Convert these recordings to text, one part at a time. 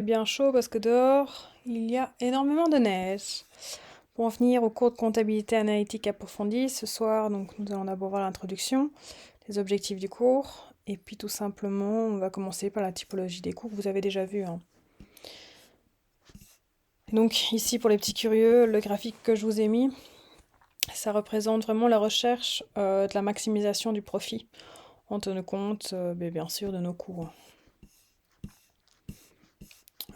bien chaud parce que dehors, il y a énormément de neige. Pour en venir au cours de comptabilité analytique approfondie, ce soir, donc nous allons d'abord voir l'introduction, les objectifs du cours, et puis tout simplement, on va commencer par la typologie des cours que vous avez déjà vu, hein. Donc ici, pour les petits curieux, le graphique que je vous ai mis, ça représente vraiment la recherche de la maximisation du profit en tenant compte, bien sûr, de nos coûts.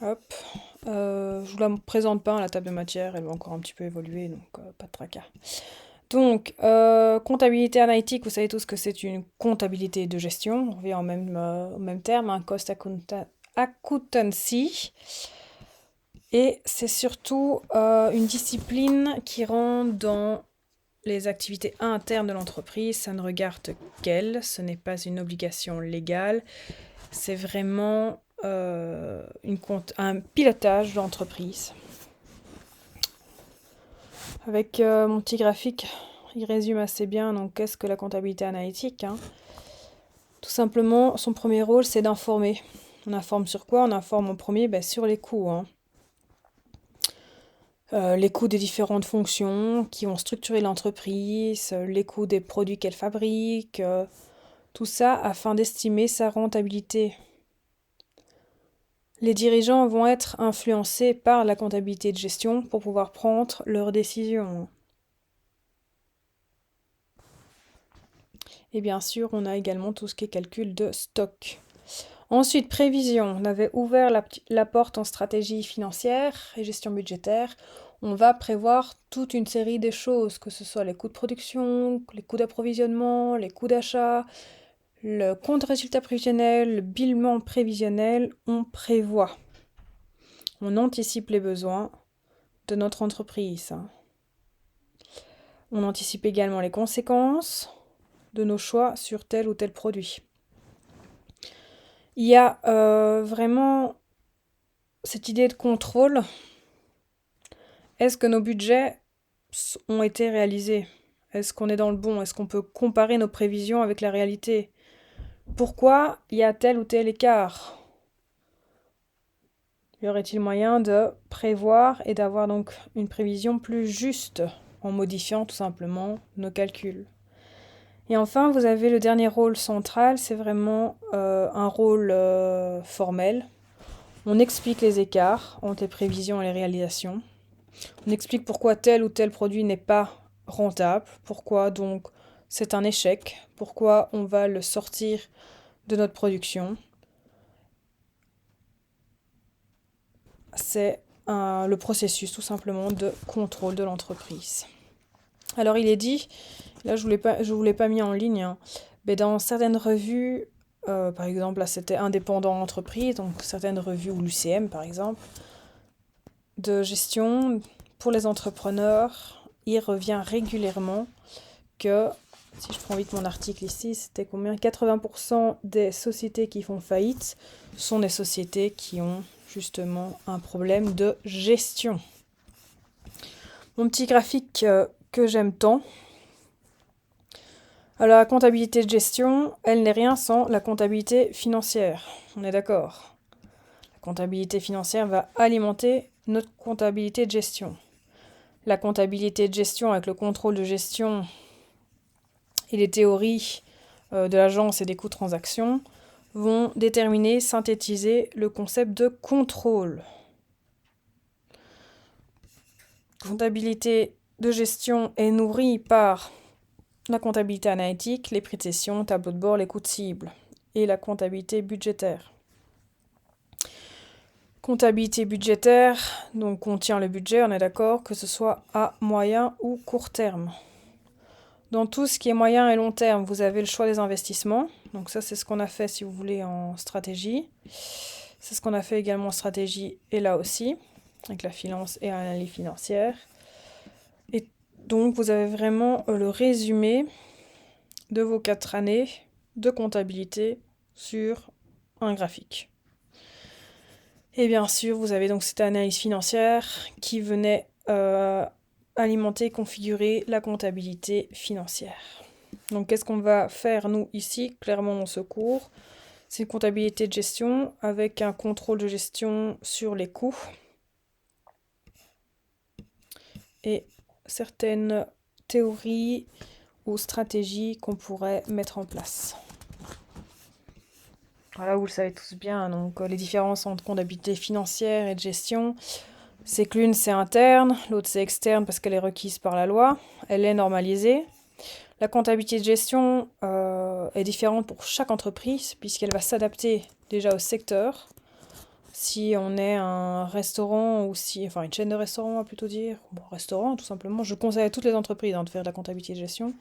Hop. Je vous la présente pas, la table de matière, elle va encore un petit peu évoluer, donc pas de tracas. Donc, comptabilité analytique, vous savez tous que c'est une comptabilité de gestion, on revient au même terme, un cost accountancy. Et c'est surtout une discipline qui rentre dans les activités internes de l'entreprise. Ça ne regarde qu'elle, ce n'est pas une obligation légale, c'est vraiment un pilotage d'entreprise. Avec mon petit graphique, il résume assez bien donc qu'est-ce que la comptabilité analytique, hein. Tout simplement, son premier rôle, c'est d'informer. On informe sur quoi? On informe en premier sur les coûts, hein. Les coûts des différentes fonctions qui ont structuré l'entreprise, les coûts des produits qu'elle fabrique, tout ça afin d'estimer sa rentabilité. Les dirigeants vont être influencés par la comptabilité de gestion pour pouvoir prendre leurs décisions. Et bien sûr, on a également tout ce qui est calcul de stock. Ensuite, prévision. On avait ouvert la porte en stratégie financière et gestion budgétaire. On va prévoir toute une série de choses, que ce soit les coûts de production, les coûts d'approvisionnement, les coûts d'achat, le compte résultat prévisionnel, le bilan prévisionnel. On prévoit. On anticipe les besoins de notre entreprise. On anticipe également les conséquences de nos choix sur tel ou tel produit. Il y a vraiment cette idée de contrôle. Est-ce que nos budgets ont été réalisés? Est-ce qu'on est dans le bon? Est-ce qu'on peut comparer nos prévisions avec la réalité? Pourquoi il y a tel ou tel écart? Y aurait-il moyen de prévoir et d'avoir donc une prévision plus juste en modifiant tout simplement nos calculs? Et enfin, vous avez le dernier rôle central, c'est vraiment un rôle formel. On explique les écarts entre les prévisions et les réalisations. On explique pourquoi tel ou tel produit n'est pas rentable, pourquoi donc c'est un échec, pourquoi on va le sortir de notre production. C'est le processus tout simplement de contrôle de l'entreprise. Alors il est dit, là je vous l'ai pas mis en ligne, hein, mais dans certaines revues, par exemple là c'était Indépendant Entreprise, donc certaines revues ou l'UCM par exemple, de gestion pour les entrepreneurs, il revient régulièrement que, si je prends vite mon article ici, c'était combien? 80% des sociétés qui font faillite sont des sociétés qui ont justement un problème de gestion. Mon petit graphique que j'aime tant. Alors la comptabilité de gestion, elle n'est rien sans la comptabilité financière. On est d'accord? La comptabilité financière va alimenter notre comptabilité de gestion. La comptabilité de gestion avec le contrôle de gestion et les théories de l'agence et des coûts de transaction vont déterminer, synthétiser le concept de contrôle. Comptabilité de gestion est nourrie par la comptabilité analytique, les prix de cession, tableau de bord, les coûts de cible et la comptabilité budgétaire. Comptabilité budgétaire, donc contient le budget, on est d'accord, que ce soit à moyen ou court terme. Dans tout ce qui est moyen et long terme, vous avez le choix des investissements. Donc ça, c'est ce qu'on a fait, si vous voulez, en stratégie. C'est ce qu'on a fait également en stratégie et là aussi, avec la finance et l'analyse financière. Et donc, vous avez vraiment le résumé de vos 4 années de comptabilité sur un graphique. Et bien sûr, vous avez donc cette analyse financière qui venait alimenter, configurer la comptabilité financière. Donc qu'est-ce qu'on va faire nous ici, clairement dans ce cours? C'est une comptabilité de gestion avec un contrôle de gestion sur les coûts et certaines théories ou stratégies qu'on pourrait mettre en place. Voilà, vous le savez tous bien, donc les différences entre comptabilité financière et de gestion, c'est que l'une c'est interne, l'autre c'est externe parce qu'elle est requise par la loi, elle est normalisée. La comptabilité de gestion est différente pour chaque entreprise puisqu'elle va s'adapter déjà au secteur. Si on est un restaurant ou si, enfin une chaîne de restaurants, on va plutôt dire, bon, restaurant tout simplement, je conseille à toutes les entreprises de faire de la comptabilité de gestion.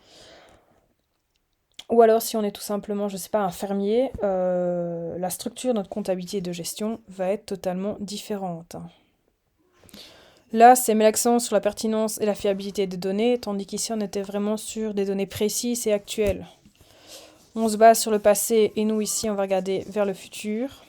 Ou alors si on est tout simplement, je sais pas, un fermier, la structure de notre comptabilité de gestion va être totalement différente. Là, c'est met l'accent sur la pertinence et la fiabilité des données, tandis qu'ici, on était vraiment sur des données précises et actuelles. On se base sur le passé et nous, ici, on va regarder vers le futur.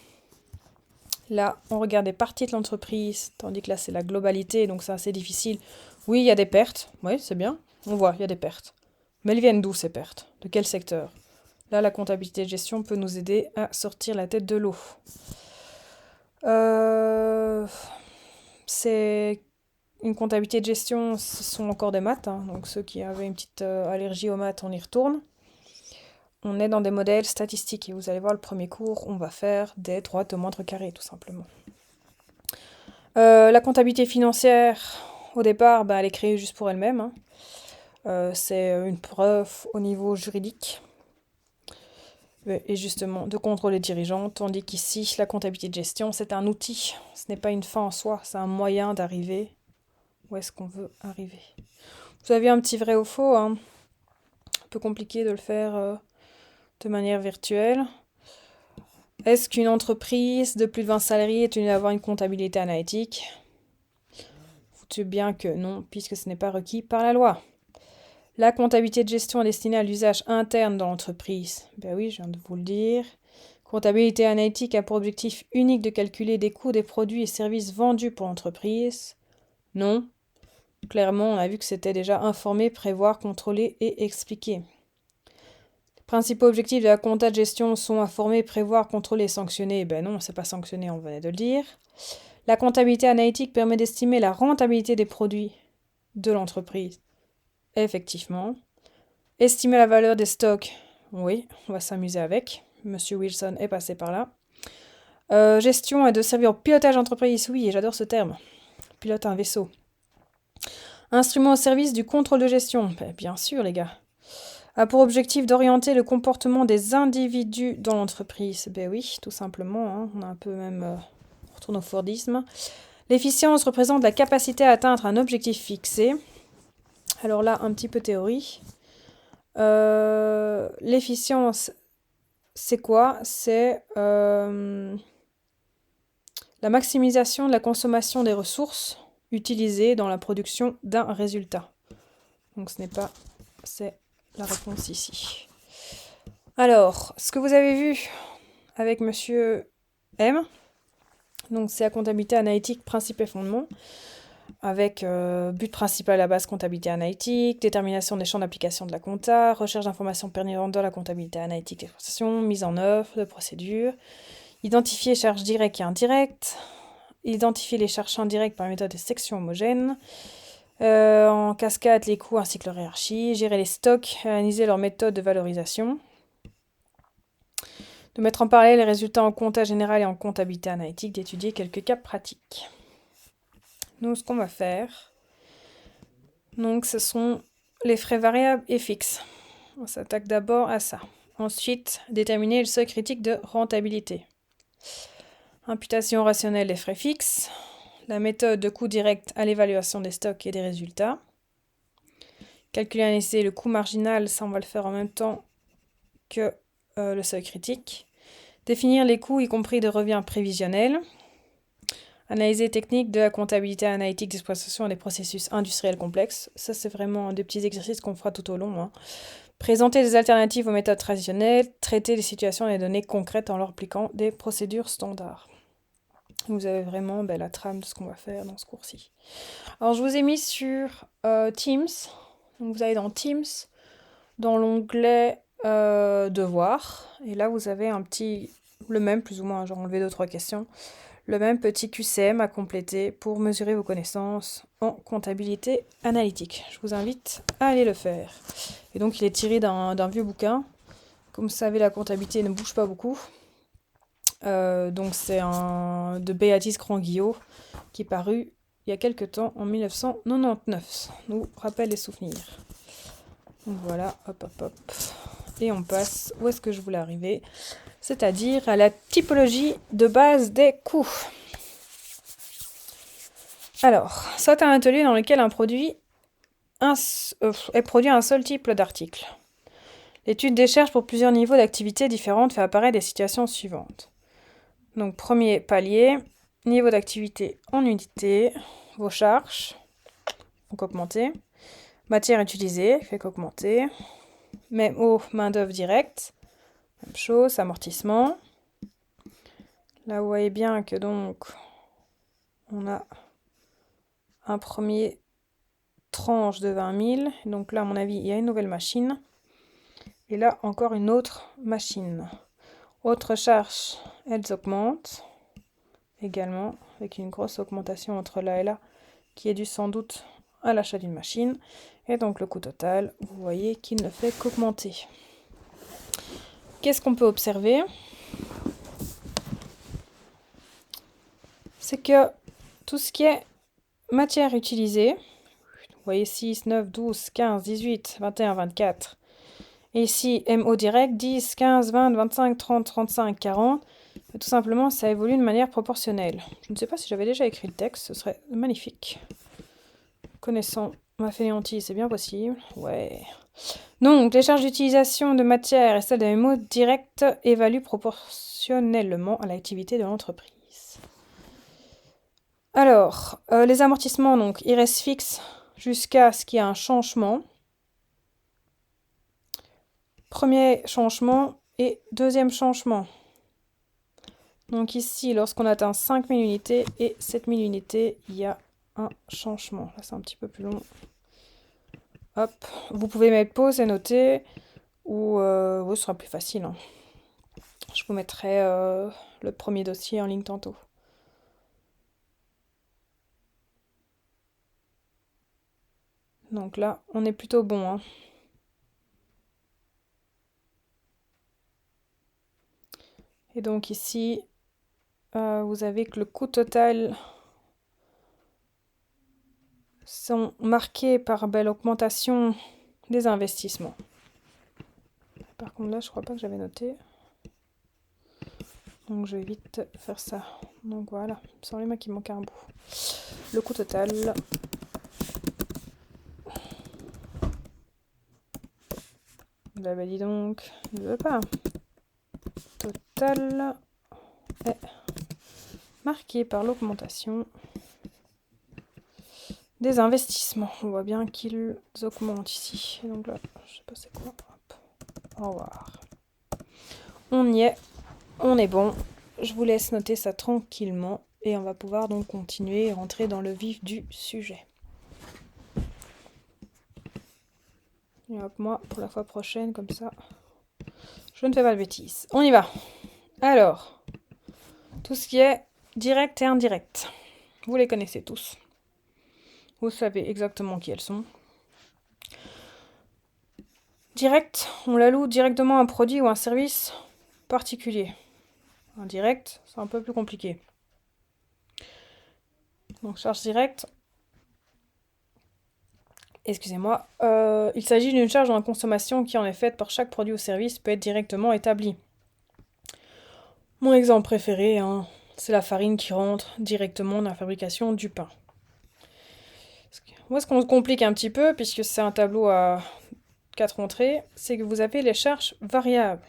Là, on regarde des parties de l'entreprise, tandis que là, c'est la globalité, donc c'est assez difficile. Oui, il y a des pertes. Oui, c'est bien. On voit, il y a des pertes. Mais elles viennent d'où ces pertes? De quel secteur? Là, la comptabilité de gestion peut nous aider à sortir la tête de l'eau. C'est une comptabilité de gestion, ce sont encore des maths, hein. Donc ceux qui avaient une petite allergie aux maths, on y retourne. On est dans des modèles statistiques et vous allez voir le premier cours, on va faire des droites au moindre carré tout simplement. La comptabilité financière, au départ, elle est créée juste pour elle-même, hein. C'est une preuve au niveau juridique et justement de contrôle des dirigeants, tandis qu'ici, la comptabilité de gestion, c'est un outil, ce n'est pas une fin en soi, c'est un moyen d'arriver où est-ce qu'on veut arriver. Vous avez un petit vrai ou faux, hein. Un peu compliqué de le faire de manière virtuelle. Est-ce qu'une entreprise de plus de 20 salariés est tenue d'avoir une comptabilité analytique? Foutu bien que non, puisque ce n'est pas requis par la loi. La comptabilité de gestion est destinée à l'usage interne dans l'entreprise. Ben oui, je viens de vous le dire. Comptabilité analytique a pour objectif unique de calculer des coûts des produits et services vendus pour l'entreprise. Non. Clairement, on a vu que c'était déjà informer, prévoir, contrôler et expliquer. Les principaux objectifs de la compta de gestion sont informer, prévoir, contrôler et sanctionner. Ben non, c'est pas sanctionner, on venait de le dire. La comptabilité analytique permet d'estimer la rentabilité des produits de l'entreprise. Effectivement. Estimer la valeur des stocks. Oui, on va s'amuser avec. Monsieur Wilson est passé par là. Gestion et de servir au pilotage d'entreprise. Oui, j'adore ce terme. Pilote un vaisseau. Instrument au service du contrôle de gestion. Ben, bien sûr, les gars. A pour objectif d'orienter le comportement des individus dans l'entreprise. Ben oui, tout simplement. Hein. On a un peu même... on retourne au Fordisme. L'efficience représente la capacité à atteindre un objectif fixé. Alors là, un petit peu théorie. L'efficience, c'est quoi? C'est la maximisation de la consommation des ressources utilisées dans la production d'un résultat. Donc ce n'est pas... c'est la réponse ici. Alors, ce que vous avez vu avec Monsieur M, donc c'est la comptabilité analytique, principe et fondement, avec but principal à la base comptabilité analytique, détermination des champs d'application de la compta, recherche d'informations pertinentes dans la comptabilité analytique d'exploitation, mise en œuvre de procédures, identifier charges directes et indirectes, identifier les charges indirectes par méthode de section homogène, en cascade les coûts ainsi que leur hiérarchie, gérer les stocks, analyser leur méthode de valorisation, de mettre en parallèle les résultats en compta général et en comptabilité analytique, d'étudier quelques cas pratiques. Donc ce qu'on va faire, donc ce sont les frais variables et fixes. On s'attaque d'abord à ça. Ensuite, déterminer le seuil critique de rentabilité. Imputation rationnelle des frais fixes. La méthode de coût direct à l'évaluation des stocks et des résultats. Calculer et analyser le coût marginal, ça on va le faire en même temps que le seuil critique. Définir les coûts, y compris de revient prévisionnel. Analyser les techniques de la comptabilité analytique d'exploitation des processus industriels complexes. Ça, c'est vraiment des petits exercices qu'on fera tout au long. Hein. Présenter des alternatives aux méthodes traditionnelles. Traiter les situations et les données concrètes en leur appliquant des procédures standards. Vous avez vraiment la trame de ce qu'on va faire dans ce cours-ci. Alors, je vous ai mis sur Teams. Donc, vous allez dans Teams, dans l'onglet Devoirs. Et là, vous avez un petit le même, plus ou moins, genre enlever 2-3 questions. Le même petit QCM à compléter pour mesurer vos connaissances en comptabilité analytique. Je vous invite à aller le faire. Et donc, il est tiré d'un vieux bouquin. Comme vous savez, la comptabilité ne bouge pas beaucoup. Donc, c'est un de Béatrice Cranguillot qui est paru il y a quelques temps, en 1999. Nous rappelle les souvenirs. Donc voilà, hop, hop, hop. Et on passe, où est-ce que je voulais arriver? C'est-à-dire à la typologie de base des coûts. Alors, soit un atelier dans lequel est produit un seul type d'article. L'étude des charges pour plusieurs niveaux d'activité différentes fait apparaître des situations suivantes. Donc, premier palier, niveau d'activité en unité, vos charges, donc augmenter. Matière utilisée, fait qu'augmenter. Même eau, main-d'œuvre directe, même chose, amortissement. Là, vous voyez bien que donc, on a un premier tranche de 20 000. Donc là, à mon avis, il y a une nouvelle machine. Et là, encore une autre machine. Autres charges, elles augmentent également, avec une grosse augmentation entre là et là, qui est due sans doute à l'achat d'une machine. Et donc le coût total, vous voyez qu'il ne fait qu'augmenter. Qu'est-ce qu'on peut observer? C'est que tout ce qui est matière utilisée, vous voyez 6, 9, 12, 15, 18, 21, 24. Et ici, MO direct, 10, 15, 20, 25, 30, 35, 40. Et tout simplement, ça évolue de manière proportionnelle. Je ne sais pas si j'avais déjà écrit le texte, ce serait magnifique. Connaissant ma fainéantise, c'est bien possible. Ouais. Donc, les charges d'utilisation de matière et celles de MO direct évaluent proportionnellement à l'activité de l'entreprise. Alors, les amortissements, donc, ils restent fixes jusqu'à ce qu'il y ait un changement. Premier changement et deuxième changement. Donc ici, lorsqu'on atteint 5000 unités et 7000 unités, il y a un changement. Là, c'est un petit peu plus long. Hop, vous pouvez mettre pause et noter, ou ce sera plus facile. Hein. Je vous mettrai le premier dossier en ligne tantôt. Donc là, on est plutôt bon. Hein. Et donc ici, vous avez que le coût total sont marqués par l'augmentation des investissements. Par contre là, je crois pas que j'avais noté. Donc je vais vite faire ça. Donc voilà, sans les mains qui manquent un bout. Le coût total. Là, bah dis donc, il ne veut pas. Total est marqué par l'augmentation des investissements. On voit bien qu'ils augmentent ici. Et donc là, je sais pas c'est quoi. Hop. Au revoir. On y est. On est bon. Je vous laisse noter ça tranquillement. Et on va pouvoir donc continuer et rentrer dans le vif du sujet. Et hop, moi, pour la fois prochaine, comme ça, je ne fais pas de bêtises. On y va. Alors, tout ce qui est direct et indirect. Vous les connaissez tous. Vous savez exactement qui elles sont. Direct, on l'alloue directement à un produit ou un service particulier. Indirect, c'est un peu plus compliqué. Donc, charge directe. Excusez-moi. Il s'agit d'une charge en consommation qui en est faite par chaque produit ou service peut être directement établie. Mon exemple préféré, hein, c'est la farine qui rentre directement dans la fabrication du pain. Où est-ce qu'on se complique un petit peu, puisque c'est un tableau à 4 entrées, c'est que vous avez les charges variables.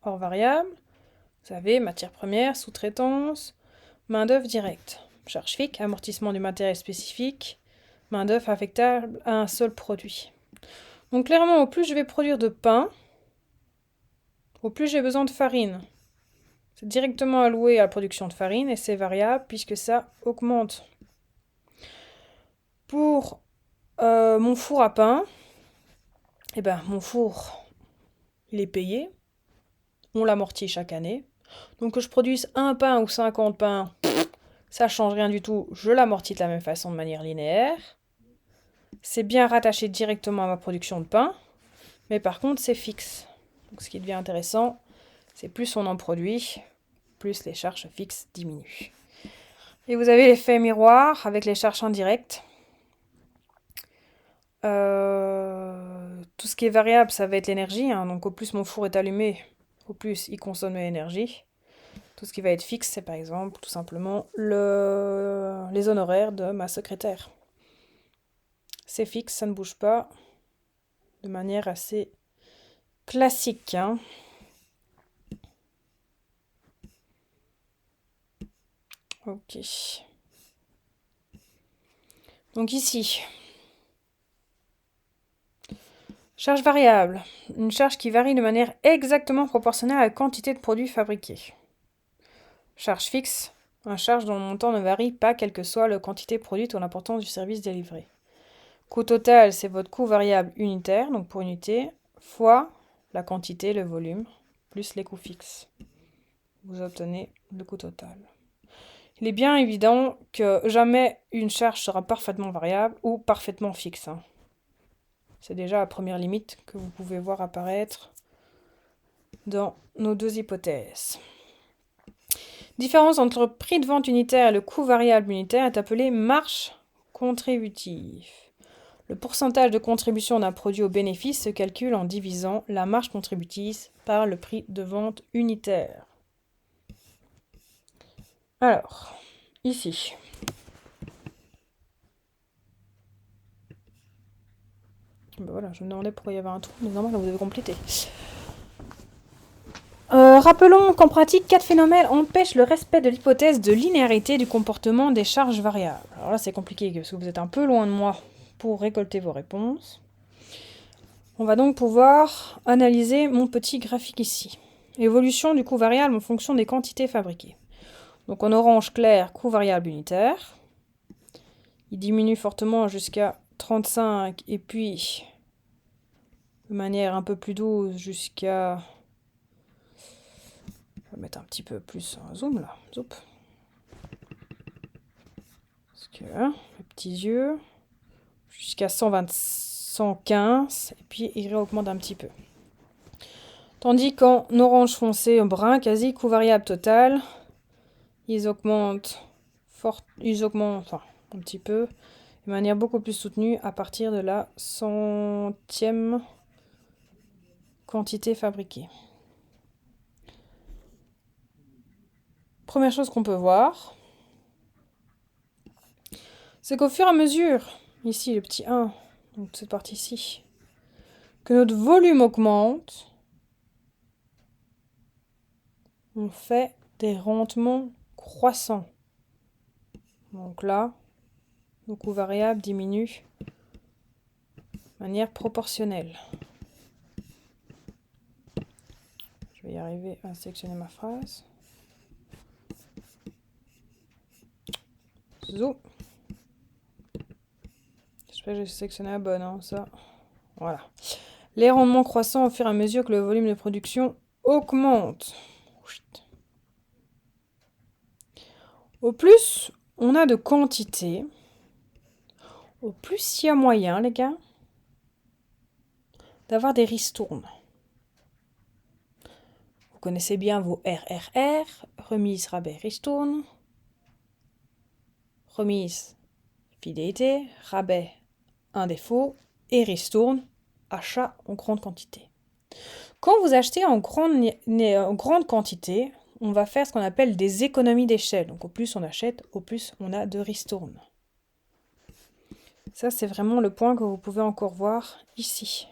Hors variable, vous avez matière première, sous-traitance, main-d'œuvre directe. Charge fixe, amortissement du matériel spécifique, main-d'œuvre affectable à un seul produit. Donc clairement, au plus je vais produire de pain, au plus j'ai besoin de farine. C'est directement alloué à la production de farine et c'est variable puisque ça augmente. Pour mon four à pain, mon four, il est payé. On l'amortit chaque année. Donc que je produise un pain ou 50 pains, ça change rien du tout. Je l'amortis de la même façon de manière linéaire. C'est bien rattaché directement à ma production de pain. Mais par contre, c'est fixe. Donc ce qui devient intéressant, c'est plus on en produit, plus les charges fixes diminuent. Et vous avez l'effet miroir avec les charges indirectes. Tout ce qui est variable, ça va être l'énergie. Donc au plus mon four est allumé, au plus il consomme de l'énergie. Tout ce qui va être fixe, c'est par exemple tout simplement les honoraires de ma secrétaire. C'est fixe, ça ne bouge pas de manière assez classique. Ok. Donc ici, charge variable, une charge qui varie de manière exactement proportionnelle à la quantité de produits fabriqués. Charge fixe, une charge dont le montant ne varie pas quelle que soit la quantité produite ou l'importance du service délivré. Coût total, c'est votre coût variable unitaire, donc pour unité, fois la quantité, le volume, plus les coûts fixes. Vous obtenez le coût total. Il est bien évident que jamais une charge sera parfaitement variable ou parfaitement fixe. C'est déjà la première limite que vous pouvez voir apparaître dans nos deux hypothèses. Différence entre le prix de vente unitaire et le coût variable unitaire est appelée marge contributive. Le pourcentage de contribution d'un produit au bénéfice se calcule en divisant la marge contributive par le prix de vente unitaire. Alors, ici. Ben voilà, je me demandais pourquoi il y avait un trou, mais normalement vous devez compléter. Rappelons qu'en pratique, 4 phénomènes empêchent le respect de l'hypothèse de linéarité du comportement des charges variables. Alors là, c'est compliqué parce que vous êtes un peu loin de moi pour récolter vos réponses. On va donc pouvoir analyser mon petit graphique ici. Évolution du coût variable en fonction des quantités fabriquées. Donc en orange clair, coût variable unitaire. Il diminue fortement jusqu'à 35 et puis de manière un peu plus douce jusqu'à... On va mettre un petit peu plus un zoom là. Zoup. Parce que les petits yeux jusqu'à 120, 115 et puis il réaugmente un petit peu. Tandis qu'en orange foncé, brun quasi, coût variable total, ils augmentent un petit peu, de manière beaucoup plus soutenue à partir de la centième quantité fabriquée. Première chose qu'on peut voir, c'est qu'au fur et à mesure, ici le petit 1, donc cette partie ci, que notre volume augmente, on fait des rendements croissants. Donc là, le coût variable diminue de manière proportionnelle. Je vais y arriver à sélectionner ma phrase. Zo. J'espère que j'ai sélectionné la bonne, ça. Voilà. Les rendements croissants au fur et à mesure que le volume de production augmente. Au plus on a de quantité, au plus il y a moyen, les gars, d'avoir des ristournes. Vous connaissez bien vos RRR, remise, rabais, ristourne. Remise, fidélité, rabais, un défaut, et ristourne, achat en grande quantité. Quand vous achetez en grande quantité, on va faire ce qu'on appelle des économies d'échelle. Donc au plus on achète, au plus on a de ristourne. Ça, c'est vraiment le point que vous pouvez encore voir ici.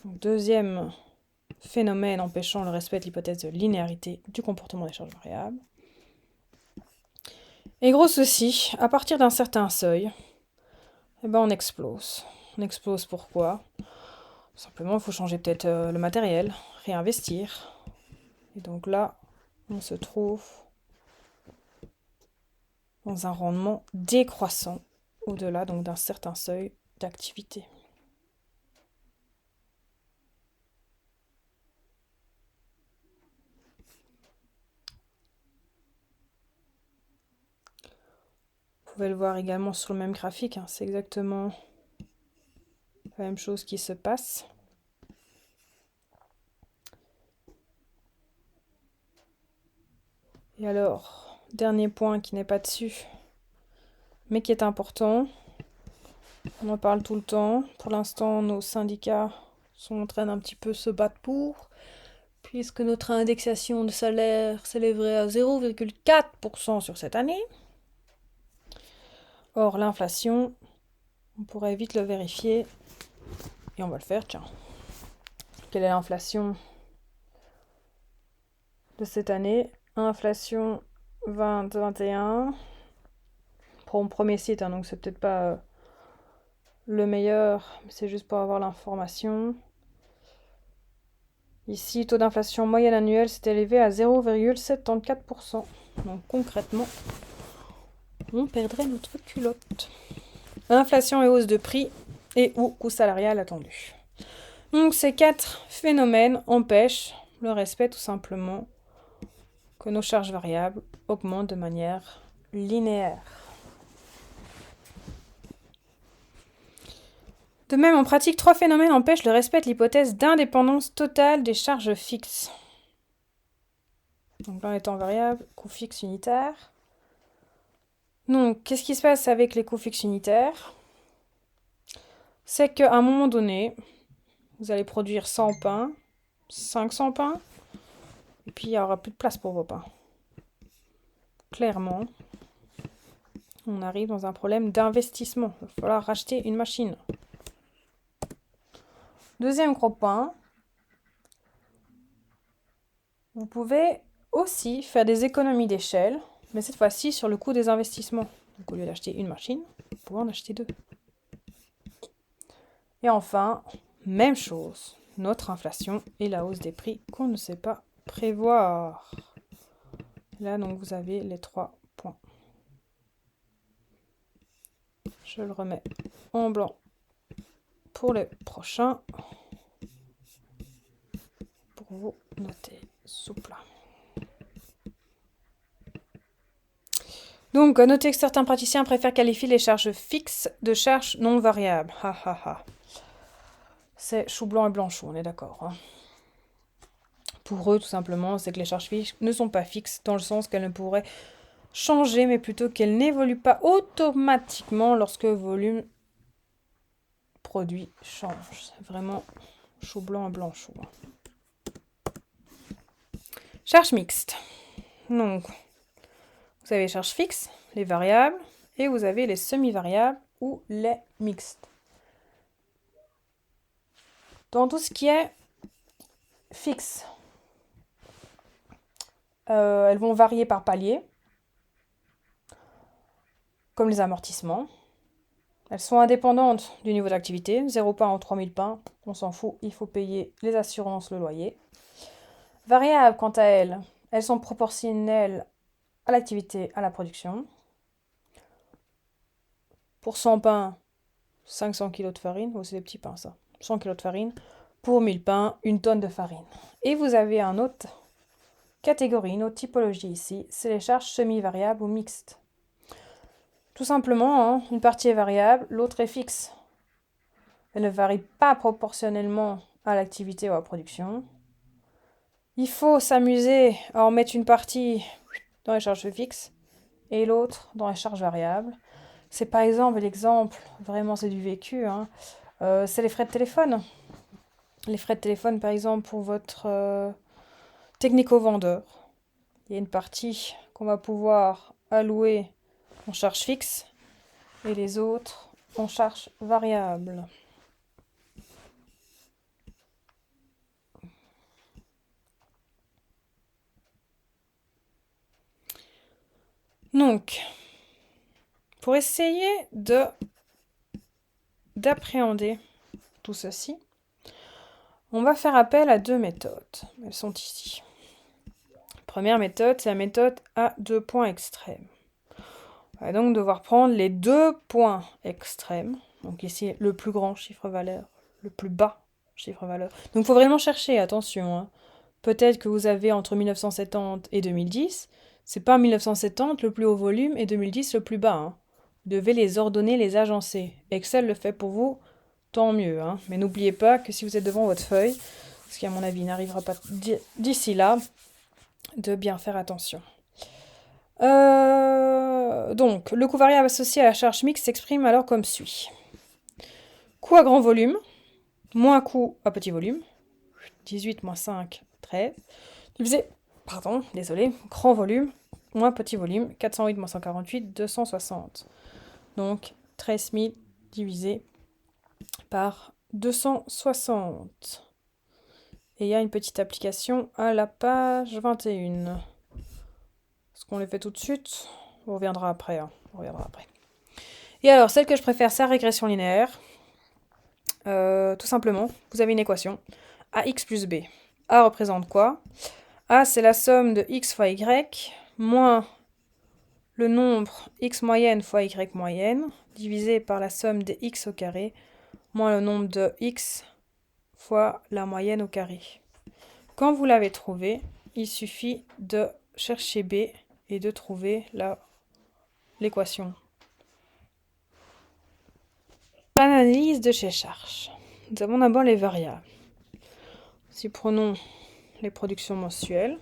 Donc, deuxième phénomène empêchant le respect de l'hypothèse de linéarité du comportement des charges variables. Et gros souci, à partir d'un certain seuil, on explose. On explose pourquoi ? Simplement, il faut changer peut-être le matériel, réinvestir. Et donc là, on se trouve dans un rendement décroissant au-delà donc d'un certain seuil d'activité. pouvez le voir également sur le même graphique, hein, c'est exactement la même chose qui se passe. Et alors, dernier point qui n'est pas dessus, mais qui est important. On en parle tout le temps. Pour l'instant, nos syndicats sont en train d'un petit peu se battre pour, puisque notre indexation de salaire s'élèverait à 0,4% sur cette année. Or, l'inflation, on pourrait vite le vérifier. Et on va le faire, tiens. Quelle est l'inflation de cette année? Inflation 2021. Pour mon premier site, hein, donc c'est peut-être pas le meilleur, mais c'est juste pour avoir l'information. Ici, taux d'inflation moyenne annuelle s'est élevé à 0,74%. Donc concrètement, on perdrait notre culotte. Inflation et hausse de prix et ou coût salarial attendu. Donc ces 4 phénomènes empêchent le respect tout simplement que nos charges variables augmentent de manière linéaire. De même, en pratique, 3 phénomènes empêchent le respect de l'hypothèse d'indépendance totale des charges fixes. Donc là, étant variable, coût fixe unitaire. Donc, qu'est-ce qui se passe avec les coûts fixes unitaires? C'est qu'à un moment donné, vous allez produire 100 pains, 500 pains, et puis il n'y aura plus de place pour vos pains. Clairement, on arrive dans un problème d'investissement. Il va falloir racheter une machine. Deuxième gros point, vous pouvez aussi faire des économies d'échelle, mais cette fois-ci sur le coût des investissements. Donc au lieu d'acheter une machine, vous pouvez en acheter 2. Et enfin, même chose, notre inflation et la hausse des prix qu'on ne sait pas prévoir. Là, donc, vous avez les 3 points. Je le remets en blanc pour les prochains. Pour vous noter souple. Donc, notez que certains praticiens préfèrent qualifier les charges fixes de charges non variables. Ha ha ha. C'est chou blanc et blanc chou, on est d'accord. Hein. Pour eux, tout simplement, c'est que les charges fixes ne sont pas fixes dans le sens qu'elles ne pourraient changer, mais plutôt qu'elles n'évoluent pas automatiquement lorsque le volume produit change. C'est vraiment chou blanc et blanc chou. Charges mixtes. Donc, vous avez les charges fixes, les variables, et vous avez les semi-variables ou les mixtes. Dans tout ce qui est fixe, elles vont varier par palier, comme les amortissements. Elles sont indépendantes du niveau d'activité. 0 pain en 3000 pains, on s'en fout, il faut payer les assurances, le loyer. Variables, quant à elles, elles sont proportionnelles à l'activité, à la production. Pour 100 pains, 500 kg de farine. Oh, c'est des petits pains, ça. 100 kg de farine. Pour 1000 pains, 1 tonne de farine. Et vous avez une autre catégorie, une autre typologie ici. C'est les charges semi-variables ou mixtes. Tout simplement, hein, une partie est variable, l'autre est fixe. Elle ne varie pas proportionnellement à l'activité ou à la production. Il faut s'amuser à en mettre une partie dans les charges fixes et l'autre dans les charges variables. C'est par exemple l'exemple, vraiment c'est du vécu, hein, c'est les frais de téléphone. Les frais de téléphone, par exemple, pour votre technico-vendeur. Il y a une partie qu'on va pouvoir allouer en charge fixe et les autres en charge variable. Donc, pour essayer d'appréhender tout ceci, on va faire appel à 2 méthodes. Elles sont ici. Première méthode, c'est la méthode à 2 points extrêmes. On va donc devoir prendre les 2 points extrêmes. Donc ici, le plus grand chiffre-valeur, le plus bas chiffre-valeur. Donc il faut vraiment chercher, attention. Hein. Peut-être que vous avez entre 1970 et 2010. C'est pas 1970 le plus haut volume et 2010 le plus bas. Hein. Vous devez les ordonner, les agencer. Excel le fait pour vous, tant mieux. Hein. Mais n'oubliez pas que si vous êtes devant votre feuille, ce qui à mon avis n'arrivera pas d'ici là, de bien faire attention. Donc, le coût variable associé à la charge mixte s'exprime alors comme suit. Coût à grand volume, moins coût à petit volume, 18 moins 5, 13, divisé, grand volume, moins petit volume, 408 moins 148, 260. Donc, 13 000 divisé par 260. Et il y a une petite application à la page 21. Est-ce qu'on les fait tout de suite? On reviendra après. Et alors, celle que je préfère, c'est la régression linéaire. Tout simplement, vous avez une équation. AX plus B. A représente quoi? A, c'est la somme de x fois y, moins le nombre x moyenne fois y moyenne, divisé par la somme des x au carré, moins le nombre de x fois la moyenne au carré. Quand vous l'avez trouvé, il suffit de chercher B et de trouver l'équation. Analyse de chez charge. Nous avons d'abord les variables. Si prenons les productions mensuelles,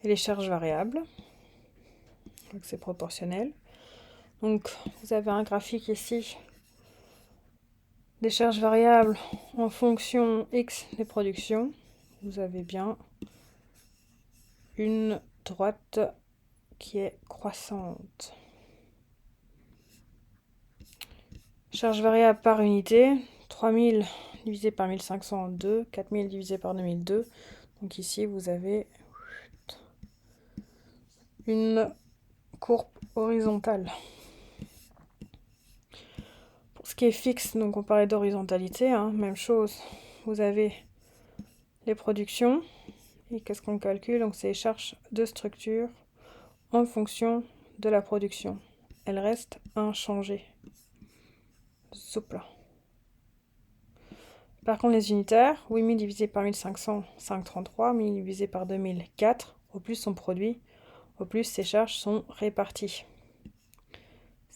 et les charges variables, donc c'est proportionnel. Donc vous avez un graphique ici des charges variables en fonction X des productions. Vous avez bien une droite qui est croissante. Charge variable par unité, 3000 divisé par 1500, 2, 4000 divisé par 2002. Donc ici, vous avez une courbe horizontale. Pour ce qui est fixe, donc on parlait d'horizontalité, hein, même chose. Vous avez les productions. Et qu'est-ce qu'on calcule? Donc c'est les charges de structure en fonction de la production. Elles restent inchangées. Souple. Par contre, les unitaires, 8000 divisé par 1500, 533, 1000 divisé par 2000, 4. Au plus sont produits, au plus ces charges sont réparties.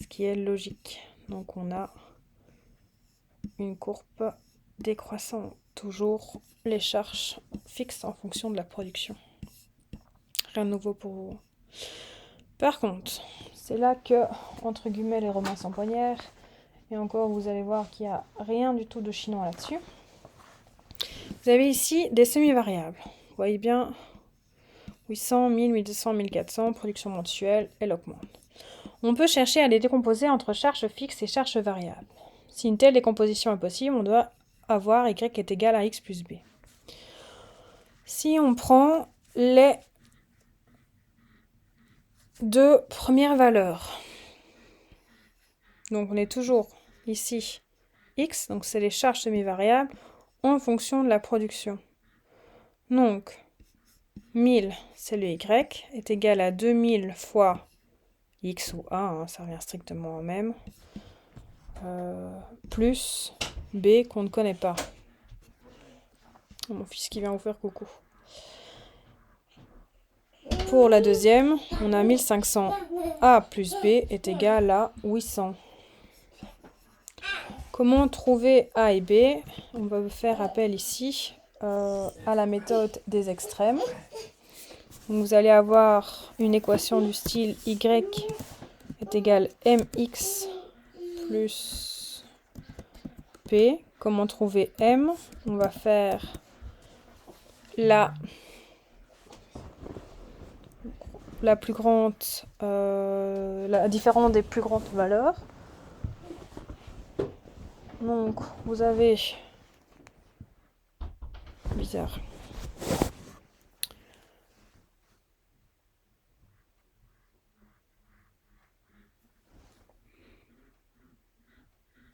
Ce qui est logique. Donc on a une courbe décroissante. Toujours les charges fixes en fonction de la production. Rien de nouveau pour vous. Par contre, c'est là que, entre guillemets, les romains s'empoignèrent. Et encore, vous allez voir qu'il n'y a rien du tout de chinois là-dessus. Vous avez ici des semi-variables. Vous voyez bien 800, 1000, 1200, 1400, production mensuelle, elle augmente. On peut chercher à les décomposer entre charges fixes et charges variables. Si une telle décomposition est possible, on doit avoir y est égal à x plus b. Si on prend les deux premières valeurs, donc on est toujours ici x, donc c'est les charges semi-variables, en fonction de la production. Donc, 1000, c'est le y, est égal à 2000 fois x ou a, hein, ça revient strictement au même, plus b qu'on ne connaît pas. Mon fils qui vient vous faire coucou. Pour la deuxième, on a 1500 a plus b est égal à 800. Comment trouver a et b? On va faire appel ici à la méthode des extrêmes. Donc vous allez avoir une équation du style y est égal mx plus p. Comment trouver m? On va faire la plus grande, la différence des plus grandes valeurs. Donc vous avez bizarre.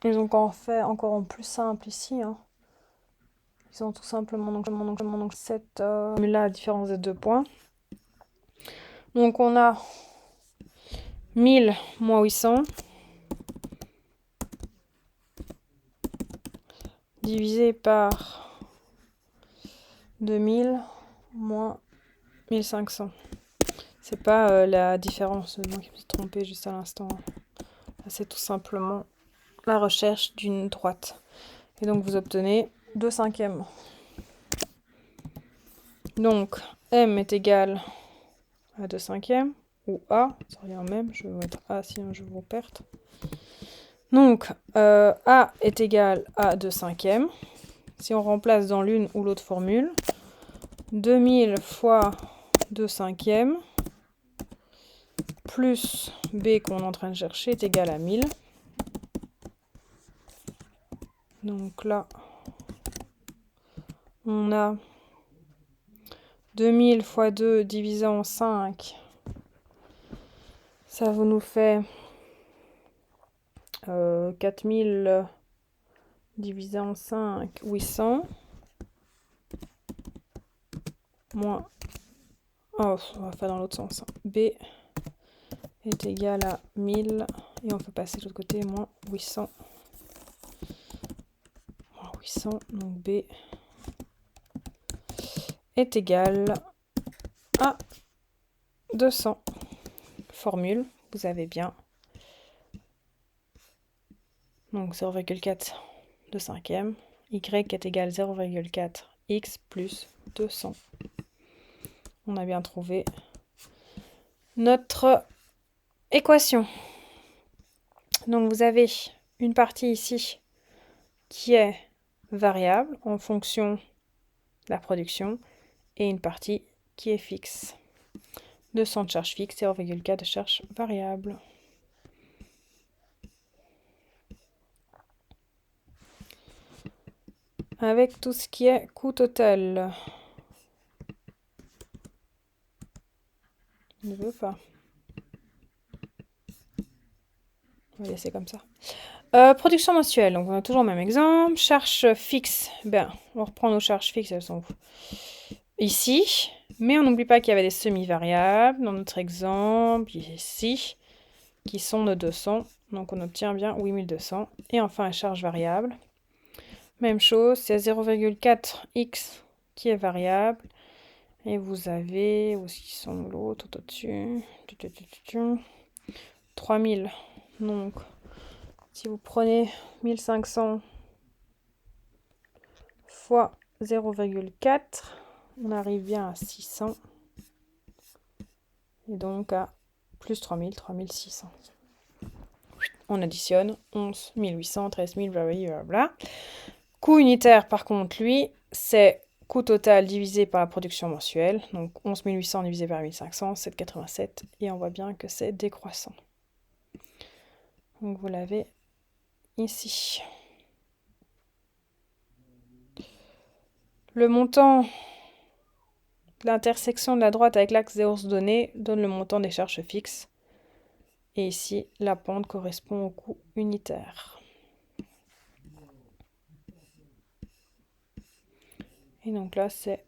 Ils ont encore fait encore en plus simple ici. Hein. Ils ont tout simplement donc cette la différence des deux points. Donc on a 1000 moins 800 divisé par 2000 moins 1500. C'est pas la différence, moi qui me suis trompée juste à l'instant. C'est tout simplement la recherche d'une droite. Et donc vous obtenez 2 cinquièmes. Donc M est égal à 2 cinquièmes, ou A, ça revient au même, je vais mettre A sinon je vous perte. Donc A est égal à 2 cinquièmes. Si on remplace dans l'une ou l'autre formule, 2000 fois 2 cinquièmes plus B qu'on est en train de chercher est égal à 1000. Donc là, on a 2000 fois 2 divisé en 5. Ça vous nous fait 4000 divisé en 5, 800. Moins... Oh, on va faire dans l'autre sens. B est égal à 1000. Et on peut passer de l'autre côté, moins 800. Moins 800, donc B est égal à 200. Formule, vous avez bien. Donc 0,4 de cinquième. Y est égal à 0,4 x plus 200. On a bien trouvé notre équation. Donc vous avez une partie ici qui est variable en fonction de la production et une partie qui est fixe. 200 de charge fixe et 0,4 de charge variable. Avec tout ce qui est coût total. Je ne veux pas. On va laisser comme ça. Production mensuelle, donc on a toujours le même exemple. Charge fixe, ben, on reprend nos charges fixes, elles sont ici. Mais on n'oublie pas qu'il y avait des semi-variables dans notre exemple, ici, qui sont de 200. Donc on obtient bien 8200. Et enfin, la charge variable. Même chose, c'est 0,4x qui est variable. Et vous avez, où est-ce qu'ils sont l'autre, au-dessus, 3000. Donc, si vous prenez 1500 fois 0,4, on arrive bien à 600. Et donc à plus 3000, 3600. On additionne 11 800, 13 000, blablabla. Coût unitaire, par contre, lui, c'est coût total divisé par la production mensuelle. Donc 11 800 divisé par 1500, 7,87. Et on voit bien que c'est décroissant. Donc vous l'avez ici. Le montant de l'intersection de la droite avec l'axe des hausses données donne le montant des charges fixes. Et ici, la pente correspond au coût unitaire. Et donc là, c'est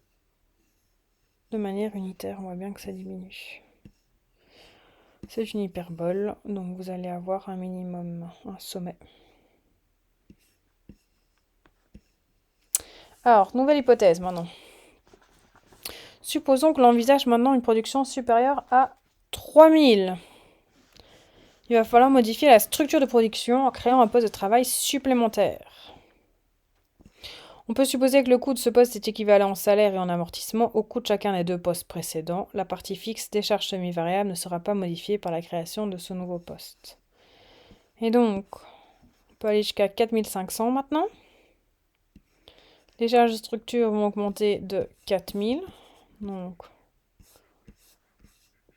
de manière unitaire. On voit bien que ça diminue. C'est une hyperbole, donc vous allez avoir un minimum, un sommet. Alors, nouvelle hypothèse maintenant. Supposons que l'on envisage maintenant une production supérieure à 3000. Il va falloir modifier la structure de production en créant un poste de travail supplémentaire. On peut supposer que le coût de ce poste est équivalent en salaire et en amortissement au coût de chacun des deux postes précédents. La partie fixe des charges semi-variables ne sera pas modifiée par la création de ce nouveau poste. Et donc, on peut aller jusqu'à 4500 maintenant. Les charges de structure vont augmenter de 4000. Donc,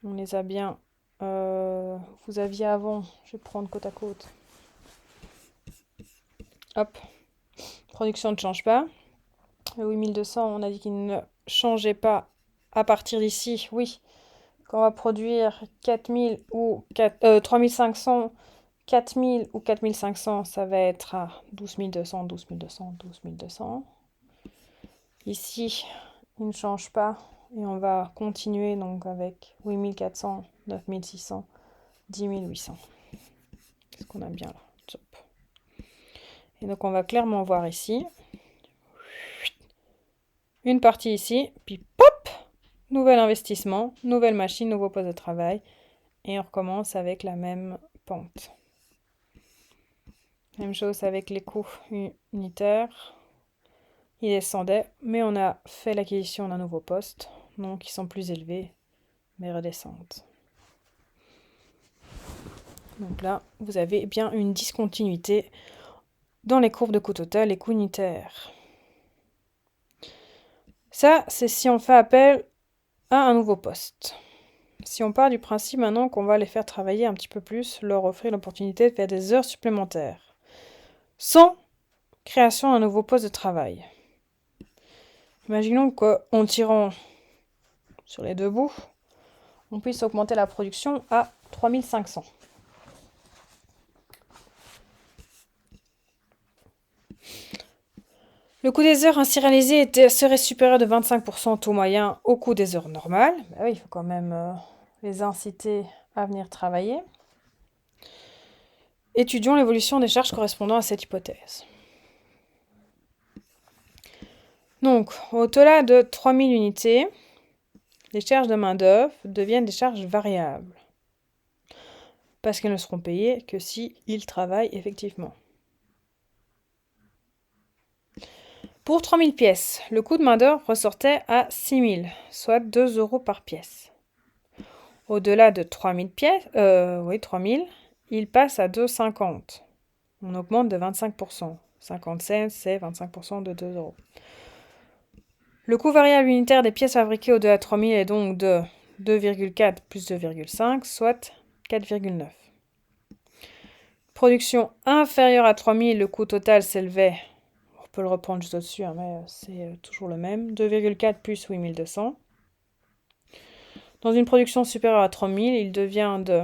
on les a bien. Vous aviez avant, je vais prendre côte à côte. Hop. Production ne change pas. Le 8200, on a dit qu'il ne changeait pas à partir d'ici. Oui. Quand on va produire 4000 ou 3500, 4000 ou 4500, ça va être à 12200, 12200, 12200. Ici, il ne change pas. Et on va continuer donc avec 8400, 9600, 10800. Ce qu'on a bien là. Top. Et donc on va clairement voir ici une partie ici, puis pop, nouvel investissement, nouvelle machine, nouveau poste de travail. Et on recommence avec la même pente. Même chose avec les coûts unitaires. Ils descendaient, mais on a fait l'acquisition d'un nouveau poste, donc ils sont plus élevés, mais redescendent. Donc là, vous avez bien une discontinuité dans les courbes de coût total et coût unitaire. Ça, c'est si on fait appel à un nouveau poste. Si on part du principe maintenant qu'on va les faire travailler un petit peu plus, leur offrir l'opportunité de faire des heures supplémentaires, sans création d'un nouveau poste de travail. Imaginons qu'en tirant sur les deux bouts, on puisse augmenter la production à 3500. Le coût des heures ainsi réalisées serait supérieur de 25% au taux moyen au coût des heures normales. Oui, il faut quand même les inciter à venir travailler. Étudions l'évolution des charges correspondant à cette hypothèse. Donc, au-delà de 3000 unités, les charges de main-d'œuvre deviennent des charges variables, parce qu'elles ne seront payées que s'ils travaillent effectivement. Pour 3000 pièces, le coût de main-d'œuvre ressortait à 6000, soit 2 € par pièce. Au-delà de 3000 pièces, 3000, il passe à 2,50. On augmente de 25%. 50 cents, c'est 25% de 2 €. Le coût variable unitaire des pièces fabriquées au-delà de 3000 est donc de 2,4 plus 2,5, soit 4,9. Production inférieure à 3000, le coût total s'élevait, on peut le reprendre juste au-dessus, mais c'est toujours le même, 2,4 plus 8200. Dans une production supérieure à 3000, il devient de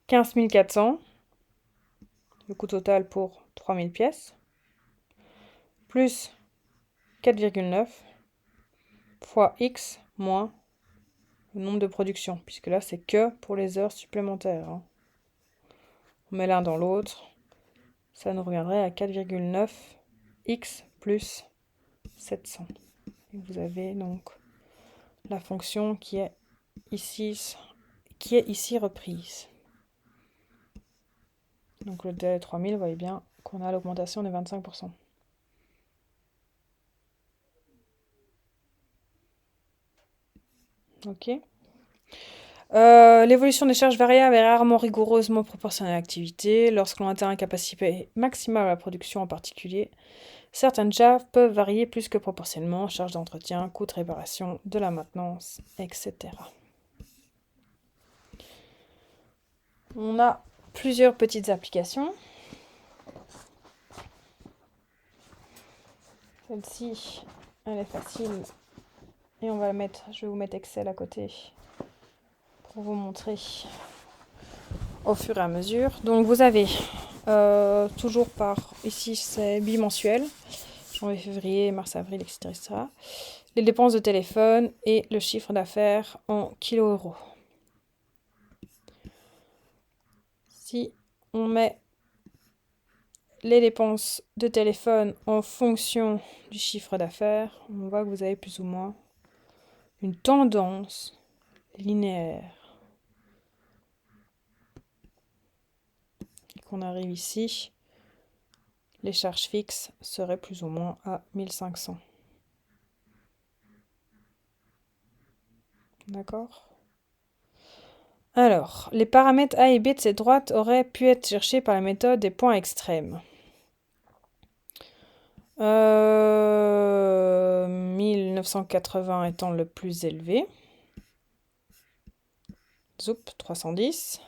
15 400, le coût total pour 3000 pièces, plus 4,9 fois X moins le nombre de productions, puisque là, c'est que pour les heures supplémentaires. On met l'un dans l'autre, ça nous reviendrait à 4,9 X plus 700. Et vous avez donc la fonction qui est ici reprise. Donc le délai 3000, vous voyez bien qu'on a l'augmentation de 25%. Ok. L'évolution des charges variables est rarement rigoureusement proportionnelle à l'activité. Lorsque l'on atteint une capacité maximale à la production en particulier, certaines charges peuvent varier plus que proportionnellement, charges d'entretien, coûts de réparation, de la maintenance, etc. On a plusieurs petites applications. Celle-ci, elle est facile. Et je vais vous mettre Excel à côté pour vous montrer au fur et à mesure. Donc vous avez toujours ici c'est bimensuel, janvier, février, mars, avril, etc. Les dépenses de téléphone et le chiffre d'affaires en kilo-euros. Si on met les dépenses de téléphone en fonction du chiffre d'affaires, on voit que vous avez plus ou moins une tendance linéaire. Et qu'on arrive ici, les charges fixes seraient plus ou moins à 1500. D'accord ? Alors, les paramètres A et B de cette droite auraient pu être cherchés par la méthode des points extrêmes. 1980 étant le plus élevé. Zoup, 310.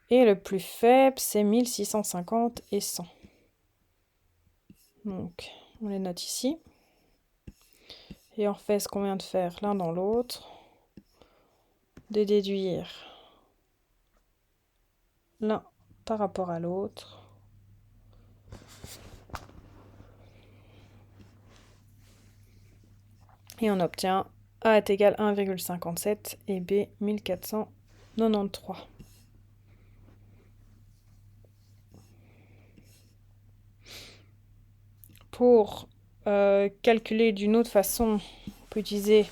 Et le plus faible, c'est 1650 et 100. Donc, on les note ici. Et on fait ce qu'on vient de faire l'un dans l'autre. De déduire l'un par rapport à l'autre. Et on obtient A est égal à 1,57 et B 1493. Pour calculer d'une autre façon, on peut utiliser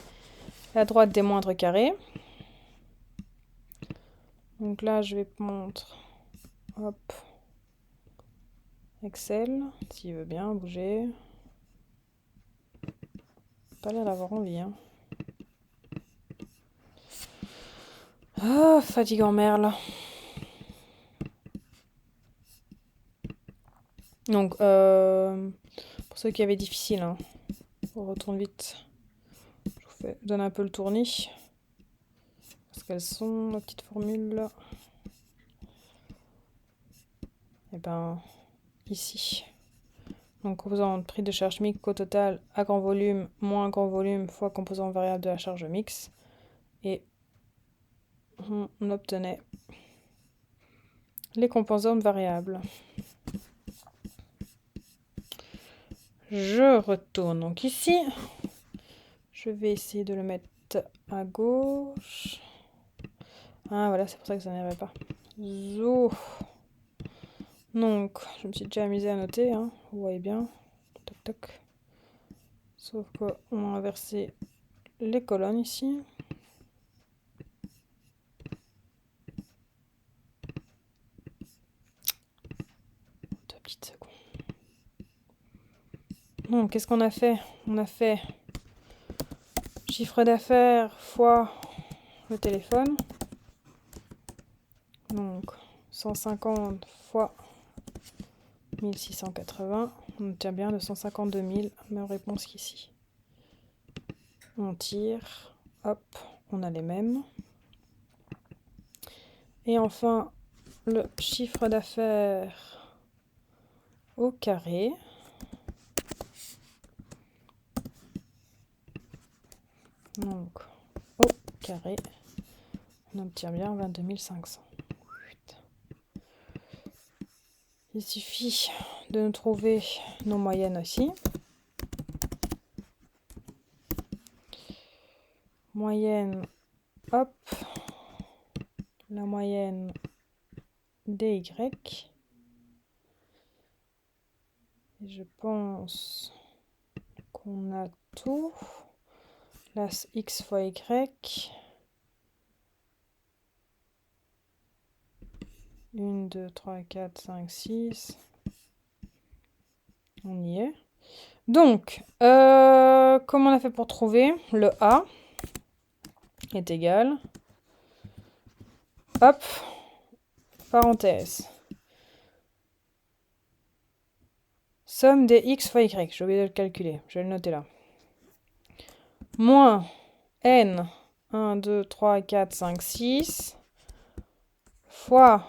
la droite des moindres carrés. Donc là, je vais montrer, hop, Excel, s'il veut bien bouger. Pas l'air d'avoir envie, hein. Ah, fatigant merle. Donc, pour ceux qui avaient difficile, hein, on retourne vite. Je vous donne un peu le tournis. Parce qu'elles sont, nos petites formules là. Et ben, ici. Donc, composant de prix de charge mixte au total à grand volume moins grand volume fois composant variable de la charge mixte. Et on obtenait les composantes variables. Je retourne donc ici. Je vais essayer de le mettre à gauche. Ah voilà, c'est pour ça que ça n'arrivait pas. Zo. Donc, je me suis déjà amusée à noter, hein. Vous voyez bien. Toc toc. Sauf qu'on a inversé les colonnes ici. Deux petites secondes. Donc, qu'est-ce qu'on a fait? On a fait chiffre d'affaires fois le téléphone. Donc, 150 fois 1680. On obtient bien 252 000. Même réponse qu'ici. On tire. Hop, on a les mêmes. Et enfin, le chiffre d'affaires au carré. Donc, au carré, on obtient bien 22 500. Il suffit de nous trouver nos moyennes aussi. Moyenne, hop, la moyenne dy. Et je pense qu'on a tout. Là, x fois y. 1, 2, 3, 4, 5, 6. On y est. Donc, comment on a fait pour trouver? Le A est égal. Hop, parenthèse. Somme des x fois y. J'ai oublié de le calculer. Je vais le noter là. Moins n, 1, 2, 3, 4, 5, 6, fois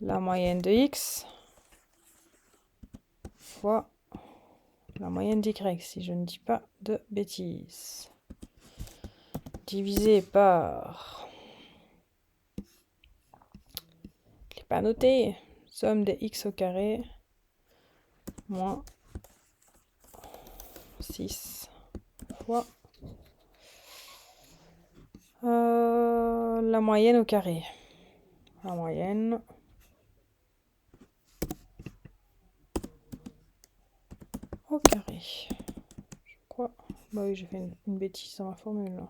la moyenne de x, fois la moyenne d'y, si je ne dis pas de bêtises. Divisé par... Je ne l'ai pas noté. Somme des x au carré, moins 6 fois la moyenne au carré. La moyenne au carré. Je crois. Bah oui, j'ai fait une bêtise dans ma formule là.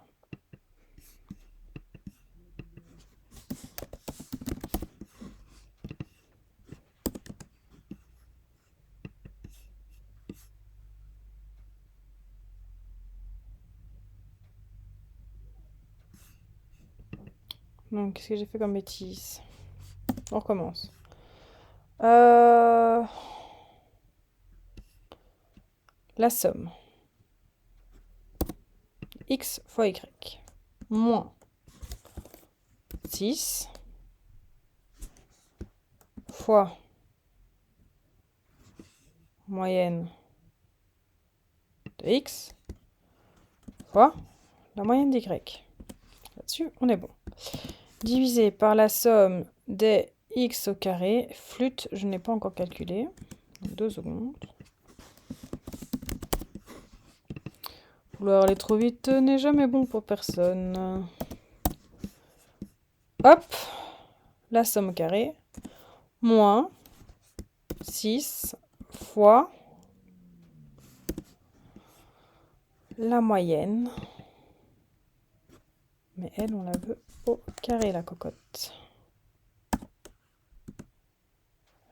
Donc, qu'est-ce que j'ai fait comme bêtise? On recommence. La somme. X fois Y. Moins 6 fois moyenne de X fois la moyenne d'Y. Là-dessus, on est bon. Divisé par la somme des X au carré. Flûte, je n'ai pas encore calculé. 2 secondes. Vouloir aller trop vite n'est jamais bon pour personne. Hop, la somme au carré, moins 6 fois la moyenne. Mais elle, on la veut au carré, la cocotte.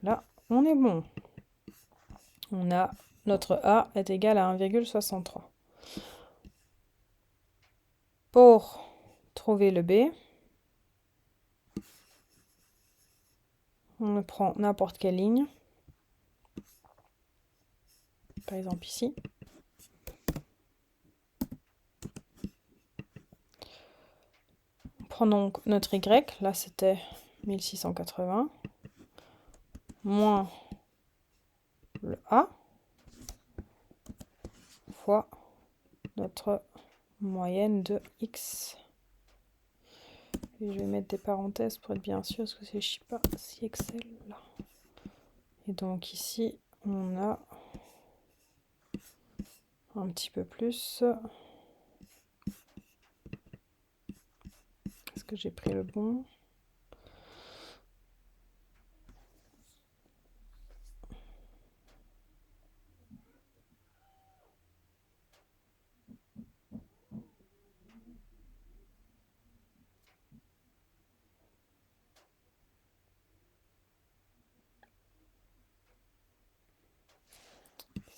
Là, on est bon. On a notre A est égal à 1,63. Pour trouver le B, on prend n'importe quelle ligne. Par exemple ici. On prend donc notre Y, là c'était 1680, moins le A, fois notre moyenne de X. Et je vais mettre des parenthèses pour être bien sûr, parce que je ne sais pas si Excel là. Et donc ici, on a un petit peu plus. Est-ce que j'ai pris le bon?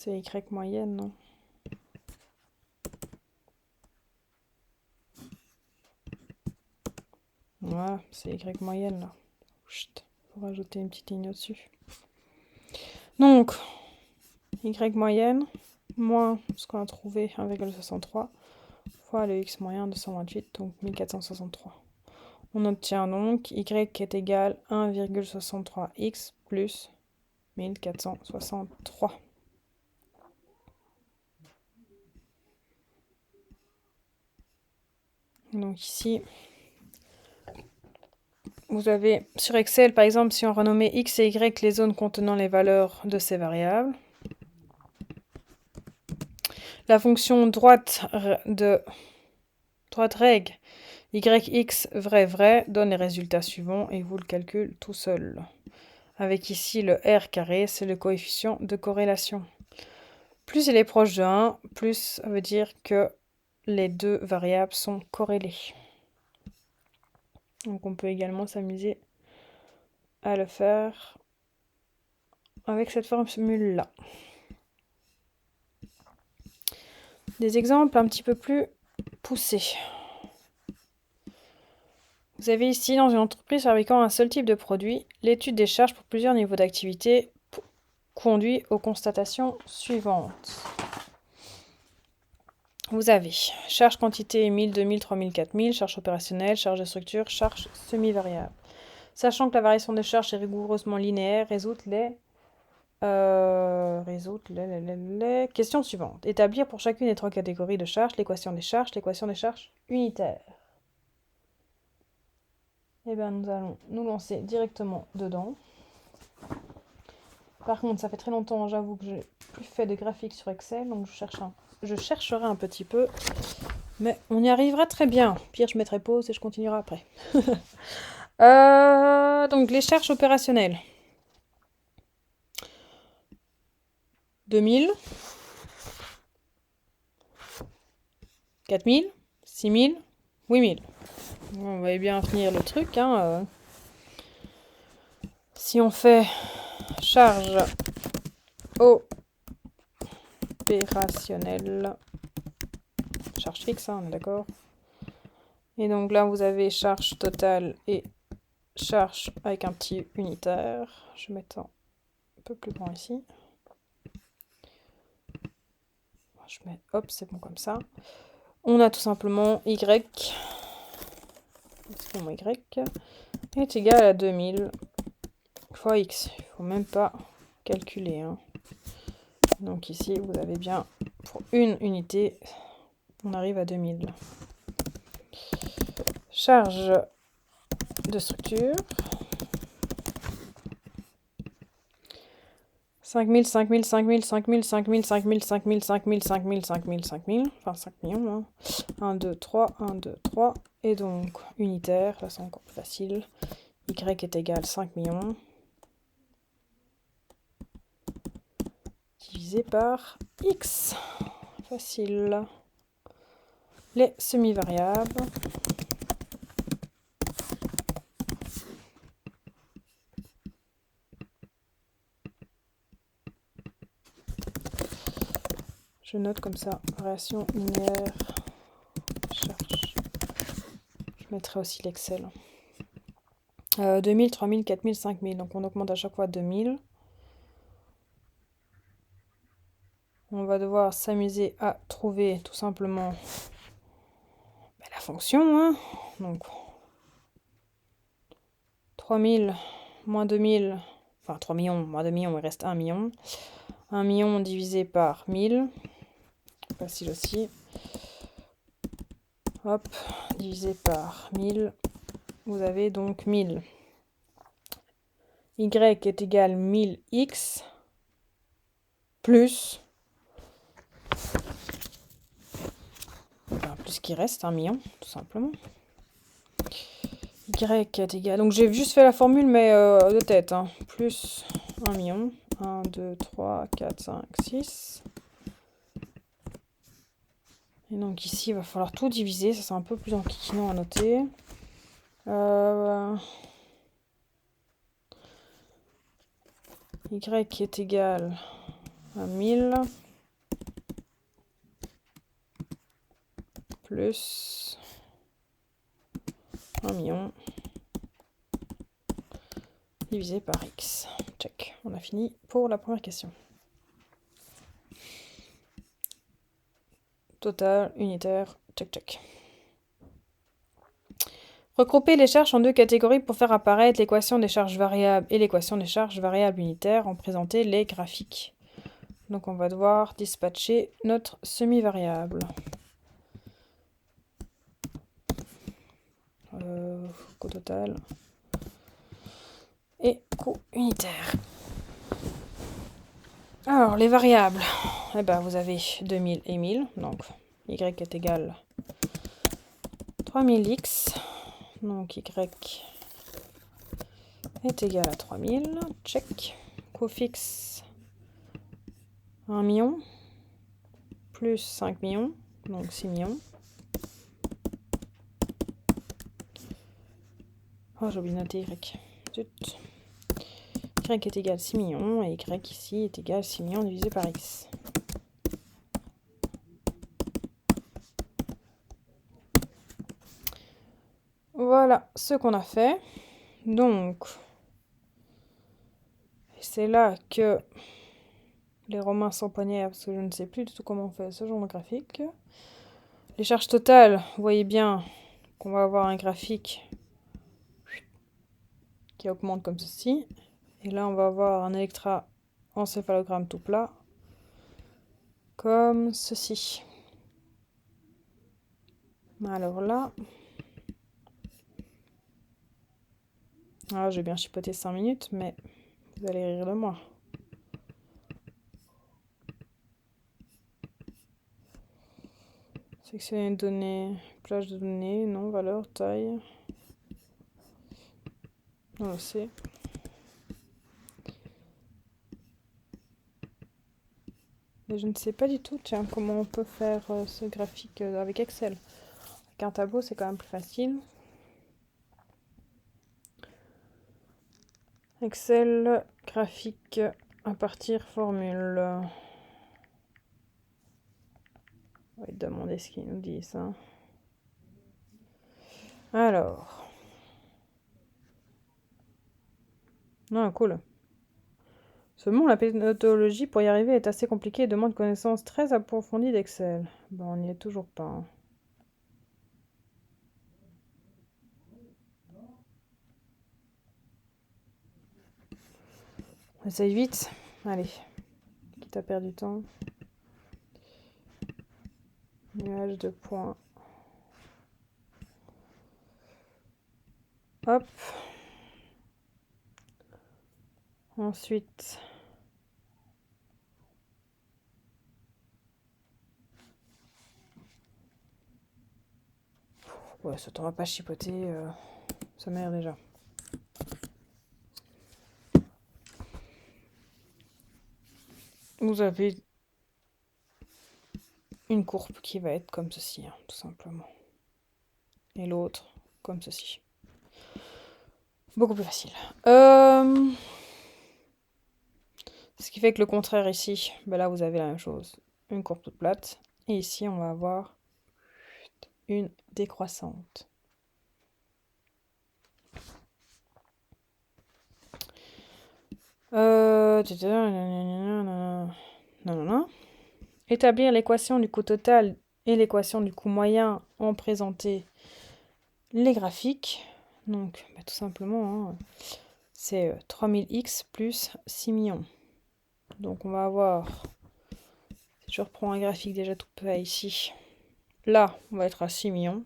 C'est Y moyenne, non? Voilà, c'est Y moyenne là. Chut, faut rajouter une petite ligne au-dessus. Donc, Y moyenne, moins ce qu'on a trouvé, 1,63, fois le X moyen de 128, donc 1463. On obtient donc Y est égal à 1,63X plus 1463. Donc ici, vous avez sur Excel, par exemple, si on renommait X et Y les zones contenant les valeurs de ces variables. La fonction droite règle yx vrai donne les résultats suivants et vous le calculez tout seul. Avec ici le R carré, c'est le coefficient de corrélation. Plus il est proche de 1, plus ça veut dire que les deux variables sont corrélées. Donc on peut également s'amuser à le faire avec cette formule-là. Des exemples un petit peu plus poussés. Vous avez ici, dans une entreprise fabriquant un seul type de produit, l'étude des charges pour plusieurs niveaux d'activité conduit aux constatations suivantes. Vous avez charge quantité 1000, 2000, 3000, 4000, charge opérationnelle, charge de structure, charge semi-variable. Sachant que la variation de charge est rigoureusement linéaire, résoudre les questions suivantes. Établir pour chacune des trois catégories de charges l'équation des charges unitaires. Eh bien, nous allons nous lancer directement dedans. Par contre, ça fait très longtemps, j'avoue que j'ai plus fait de graphiques sur Excel, donc je chercherai un petit peu, mais on y arrivera très bien. Pire, je mettrai pause et je continuerai après. Donc, les charges opérationnelles. 2000, 4000, 6000, 8000. On va bien finir le truc. Si on fait charge opérationnelle, charge fixe, on est d'accord. Et donc là, vous avez charge totale et charge avec un petit unitaire. Je vais mettre un peu plus grand ici. Je mets, hop, c'est bon comme ça. On a tout simplement Y, Y est égal à 2000 fois X. Il ne faut même pas calculer. Donc ici, vous avez bien, pour une unité, on arrive à 2000. Charge de structure. 5000, 5000, 5000, 5000, 5000, 5000, 5000, 5000, 5000, 5000, 5000, enfin 5 millions. 1, 2, 3, 1, 2, 3. Et donc, unitaire, là c'est encore plus facile. Y est égal à 5 millions. Divisé par X. Facile. les semi-variables. Je note comme ça, variation linéaire, cherche. Je mettrai aussi l'Excel. 2000, 3000, 4000, 5000. Donc on augmente à chaque fois 2000. On va devoir s'amuser à trouver tout simplement la fonction. Hein. Donc 3000 moins 2000, enfin 3 millions moins 2 millions, il reste 1 million. 1 million divisé par 1000. Facile aussi. Hop, divisé par 1000. Vous avez donc 1000. Y est égal 1000x plus... Enfin, plus qui reste, 1 million, tout simplement. Y est égal... Donc j'ai juste fait la formule, mais de tête. Hein. Plus 1 million. 1, 2, 3, 4, 5, 6. Et donc ici, il va falloir tout diviser. Ça, c'est un peu plus enquiquinant à noter. Y est égal à 1000 plus 1 million divisé par x. Check. On a fini pour la première question. Total, unitaire, check, check. Regrouper les charges en deux catégories pour faire apparaître l'équation des charges variables et l'équation des charges variables unitaires en présenter les graphiques. Donc on va devoir dispatcher notre semi-variable. Coût total et coût unitaire. Alors les variables, eh ben, vous avez 2000 et 1000, donc y est égal 3000x, donc y est égal à 3000, check. Coût fixe 1 million plus 5 millions, donc 6 millions. Oh, j'ai oublié de noter y. Zut. Y est égal à 6 millions et y ici est égal à 6 millions divisé par x. Voilà ce qu'on a fait. Donc, c'est là que les Romains s'empoignèrent parce que je ne sais plus du tout comment on fait ce genre de graphique. Les charges totales, vous voyez bien qu'on va avoir un graphique qui augmente comme ceci. Et là, on va avoir un électroencéphalogramme tout plat comme ceci. Alors là, j'ai bien chipoté 5 minutes, mais vous allez rire de moi. Sélectionner les données, plage de données, nom, valeur, taille. On le sait. Mais je ne sais pas du tout, tiens, comment on peut faire ce graphique avec Excel. Avec un tableau, c'est quand même plus facile. Excel, graphique, à partir formule. On va lui demander ce qu'il nous dit, ça. Alors. Non, cool. Seulement, la méthodologie pour y arriver est assez compliquée et demande connaissances très approfondies d'Excel. Bon, on n'y est toujours pas. Hein. On essaye vite. Allez. Quitte à perdre du temps. Nuage de points. Hop. Ensuite. Ouais, ça t'aura pas chipoté. Ça m'a l'air déjà. Vous avez une courbe qui va être comme ceci, hein, tout simplement. Et l'autre comme ceci. Beaucoup plus facile. Ce qui fait que le contraire ici, ben là vous avez la même chose. Une courbe toute plate. Et ici on va avoir une décroissante. Établir l'équation du coût total et l'équation du coût moyen en présenter les graphiques. Donc, bah, tout simplement, hein, c'est 3000x plus 6 millions. Donc, on va avoir, si je reprends un graphique déjà tout près ici, là, on va être à 6 millions.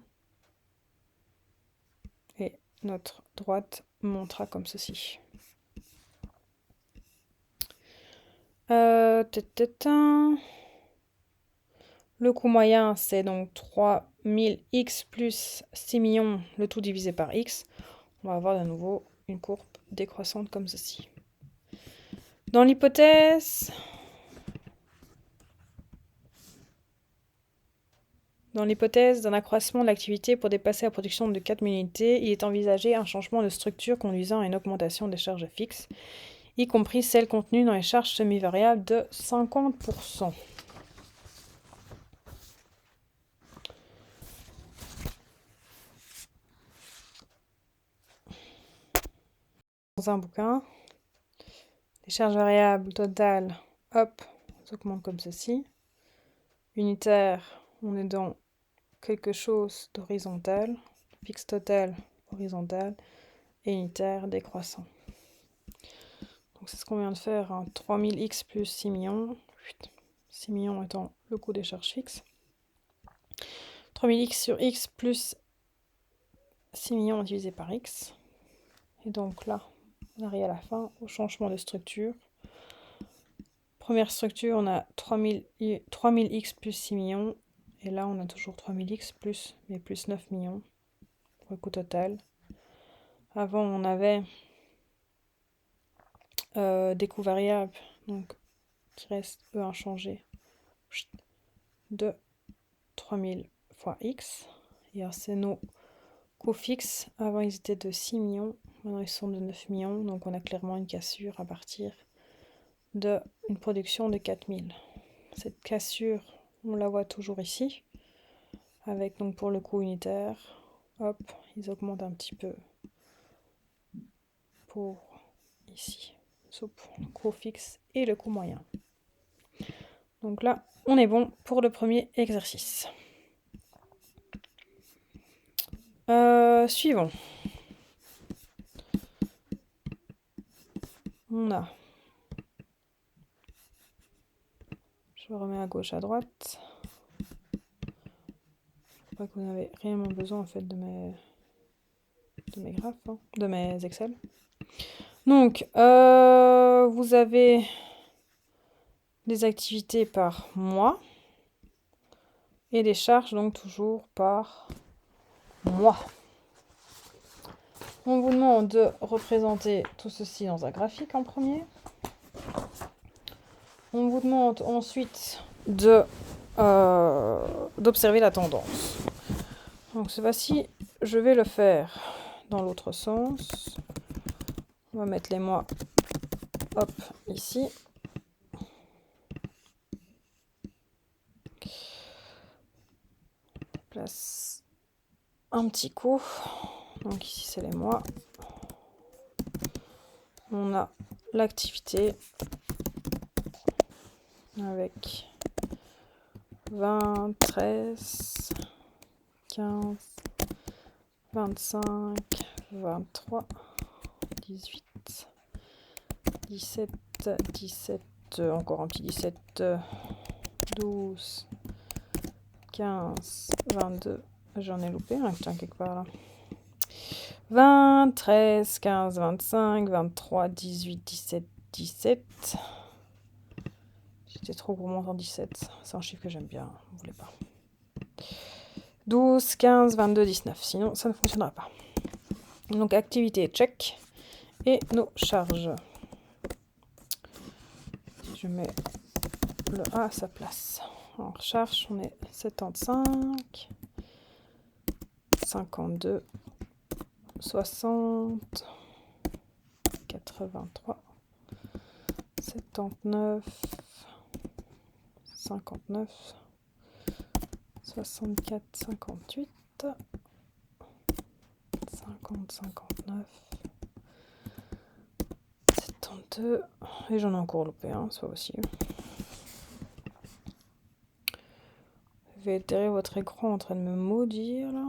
Et notre droite montera comme ceci. Le coût moyen, c'est donc 3000x plus 6 millions, le tout divisé par x. On va avoir de nouveau une courbe décroissante comme ceci. Dans l'hypothèse d'un accroissement de l'activité pour dépasser la production de 4000 unités, il est envisagé un changement de structure conduisant à une augmentation des charges fixes, y compris celles contenues dans les charges semi-variables de 50%. Dans un bouquin, les charges variables totales, hop, s'augmentent comme ceci. Unitaire, on est dans quelque chose d'horizontal. Fixe total, horizontal. Et unitaire, décroissant. Donc c'est ce qu'on vient de faire, hein. 3000x plus 6 millions. 6 millions étant le coût des charges fixes. 3000x sur x plus 6 millions divisé par x. Et donc là, on arrive à la fin au changement de structure. Première structure, on a 3000x plus 6 millions. Et là, on a toujours 3000x plus 9 millions pour le coût total. Avant, on avait des coûts variables, donc qui restent eux inchangés, de 3000 fois x. Et c'est nos coûts fixes. Avant, ils étaient de 6 millions. Maintenant, ils sont de 9 millions. Donc, on a clairement une cassure à partir d'une production de 4000. Cette cassure, on la voit toujours ici. Avec, donc, pour le coût unitaire, hop, ils augmentent un petit peu pour ici. Sauf pour le coût fixe et le coût moyen. Donc là, on est bon pour le premier exercice. Suivant. On a... Je remets à gauche, à droite. Je crois que vous n'avez réellement besoin en fait de mes graphes, hein, de mes Excel. Donc, vous avez des activités par mois et des charges donc toujours par mois. On vous demande de représenter tout ceci dans un graphique en premier. On vous demande ensuite d'observer la tendance. Donc cette fois-ci, je vais le faire dans l'autre sens. On va mettre les mois, hop, ici. Place un petit coup. Donc ici, c'est les mois. On a l'activité avec 20, 13, 15, 25, 23, 18, 17, 17, encore un petit 17, 12, 15, 22, j'en ai loupé un quelque part là. 20, 13, 15, 25, 23, 18, 17, 17. J'étais trop gourmande en 17. C'est un chiffre que j'aime bien, vous voulez pas. 12, 15, 22, 19. Sinon, ça ne fonctionnera pas. Donc, activité, check. Et nos charges. Je mets le A à sa place. En recherche, on est 75, 52, 60, 83, 79, 59, 64, 58, 50, 59, 72, et j'en ai encore loupé un, c'est pas possible. Je vais altérer votre écran en train de me maudire là.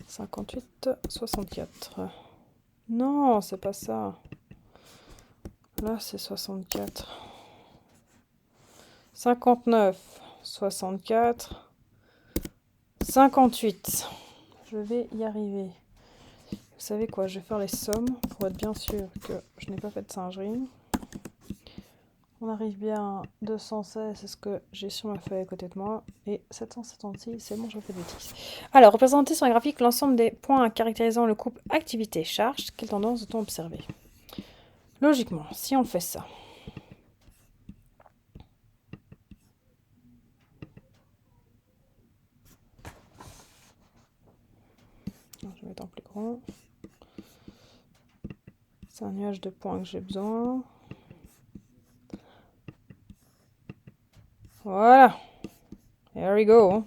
58, 64. Non, c'est pas ça. Là, c'est 64. 59, 64, 58. Je vais y arriver. Vous savez quoi, je vais faire les sommes pour être bien sûr que je n'ai pas fait de singerie. On arrive bien à 216, c'est ce que j'ai sur ma feuille à côté de moi. Et 776, c'est bon, je fais de bêtises. Alors, représenter sur un graphique l'ensemble des points caractérisant le couple activité-charge. Quelle tendance doit-on observer? Logiquement, si on fait ça. Je vais mettre en plus grand. C'est un nuage de points que j'ai besoin. Voilà. Here we go.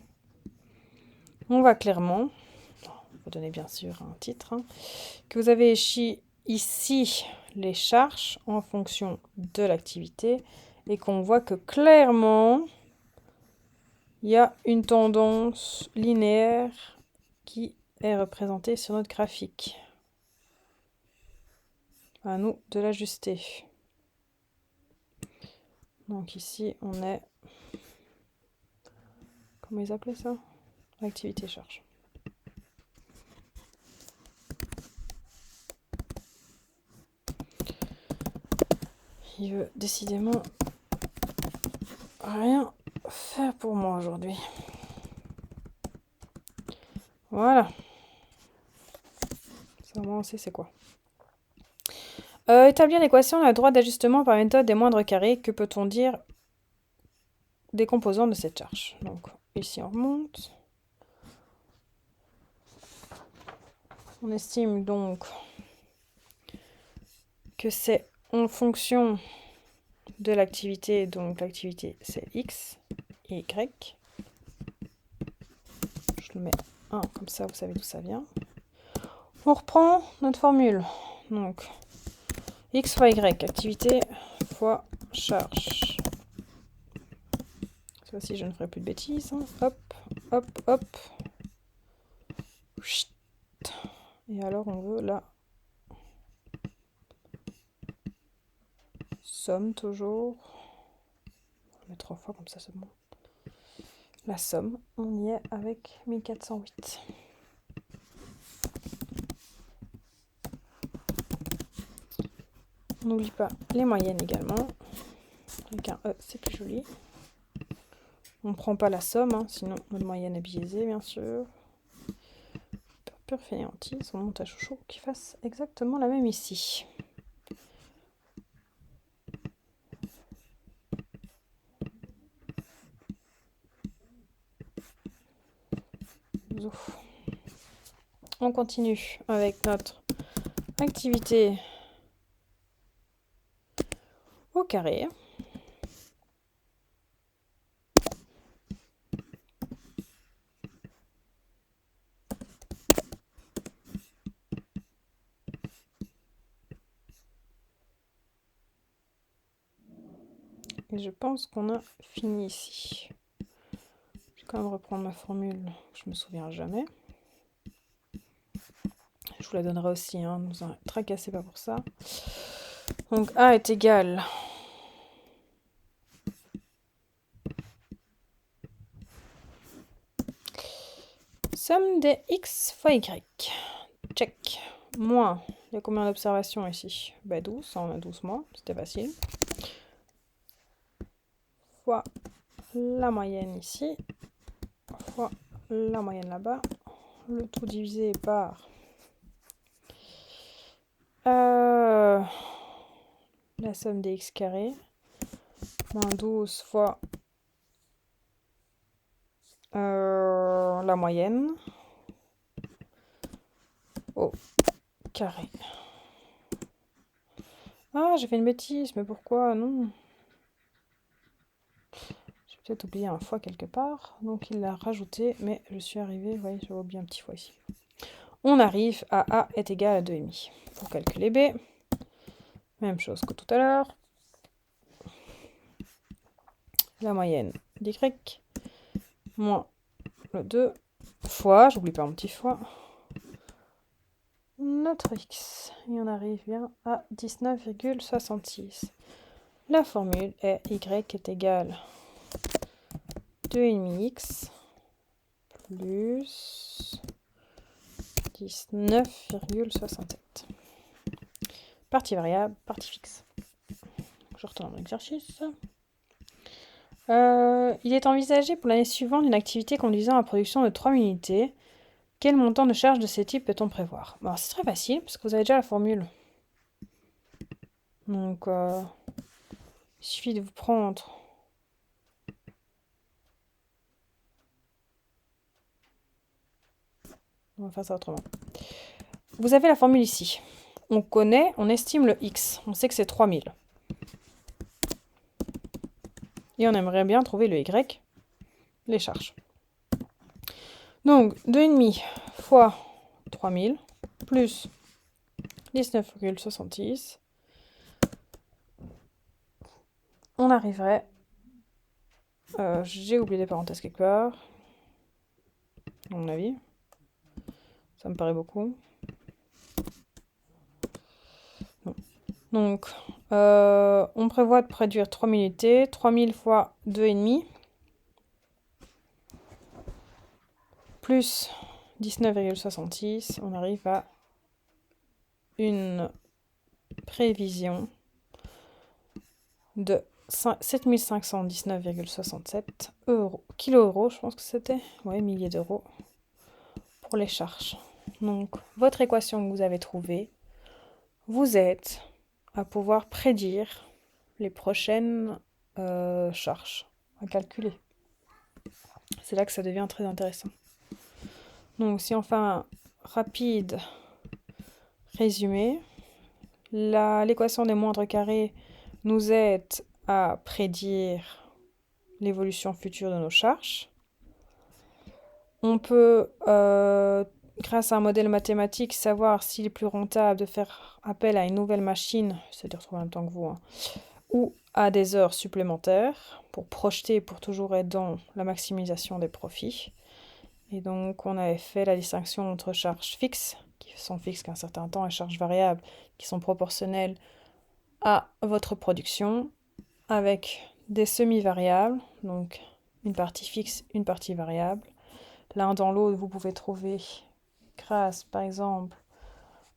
On va clairement, on va donner bien sûr un titre, que vous avez ici les charges en fonction de l'activité et qu'on voit que clairement, il y a une tendance linéaire qui est représentée sur notre graphique. À nous de l'ajuster. Donc ici, on est... Comment ils appelaient ça? Activité charge. Il veut décidément rien faire pour moi aujourd'hui. Voilà. Ça, moi, on sait c'est quoi. Établir l'équation de la droite d'ajustement par méthode des moindres carrés. Que peut-on dire des composants de cette charge? Donc, ici, on remonte. On estime donc que c'est en fonction de l'activité. Donc, l'activité, c'est X et Y. Je le mets 1, comme ça, vous savez d'où ça vient. On reprend notre formule. Donc, X fois Y, activité fois charge. Cette fois-ci, je ne ferai plus de bêtises. Hop, hop, hop. Chut. Et alors, on veut la somme toujours. On met 3 fois, comme ça, c'est bon. La somme, on y est avec 1408. On n'oublie pas les moyennes également. Avec un E, c'est plus joli. On ne prend pas la somme, hein, sinon notre moyenne est biaisée, bien sûr. Pur fainéantise, on monte à chouchou qui fasse exactement la même ici. On continue avec notre activité au carré. Et je pense qu'on a fini ici. Je vais quand même reprendre ma formule, je me souviens jamais. Je vous la donnerai aussi, hein, ne vous en tracassez pas pour ça. Donc A est égal somme des x fois y. Check. Moins, il y a combien d'observations ici? 12, ça on a 12 mois, c'était facile. Fois la moyenne ici, fois la moyenne là-bas. Le tout divisé par la somme des x carrés. moins 12 fois la moyenne au carré. Ah, j'ai fait une bêtise, mais pourquoi? Non. J'ai peut-être oublié un fois quelque part. Donc il l'a rajouté, mais je suis arrivée, vous voyez, j'ai oublié un petit fois ici. On arrive à A est égal à 2,5. Pour calculer B, même chose que tout à l'heure. La moyenne d'Y moins le 2 fois, j'oublie pas mon petit fois, notre X. Et on arrive bien à 19,66. La formule est Y est égal 2,5X plus 19,67. Partie variable, partie fixe. Je retourne dans l'exercice. Il est envisagé pour l'année suivante une activité conduisant à la production de 3 unités. Quel montant de charge de ce type peut-on prévoir? Alors, c'est très facile, parce que vous avez déjà la formule. Donc, il suffit de vous prendre... On va faire ça autrement. Vous avez la formule ici. On estime le X. On sait que c'est 3000. Et on aimerait bien trouver le Y, les charges. Donc, 2,5 fois 3000 plus 19,66. On arriverait... j'ai oublié les parenthèses quelque part. À mon avis. Ça me paraît beaucoup. Non. Donc, on prévoit de produire 3000 unités. 3000 fois 2,5. Plus 19,66. On arrive à une prévision de 7519,67 kilo-euros, je pense que c'était. Ouais, milliers d'euros pour les charges. Donc, votre équation que vous avez trouvée vous aide à pouvoir prédire les prochaines charges à calculer. C'est là que ça devient très intéressant. Donc, si on fait un rapide résumé, l'équation des moindres carrés nous aide à prédire l'évolution future de nos charges. On peut, grâce à un modèle mathématique, savoir s'il est plus rentable de faire appel à une nouvelle machine, c'est-à-dire trouver en même temps que vous, hein, ou à des heures supplémentaires pour projeter, pour toujours être dans la maximisation des profits. Et donc, on avait fait la distinction entre charges fixes, qui sont fixes qu'un certain temps, et charges variables, qui sont proportionnelles à votre production, avec des semi-variables, donc une partie fixe, une partie variable. L'un dans l'autre, vous pouvez trouver, grâce par exemple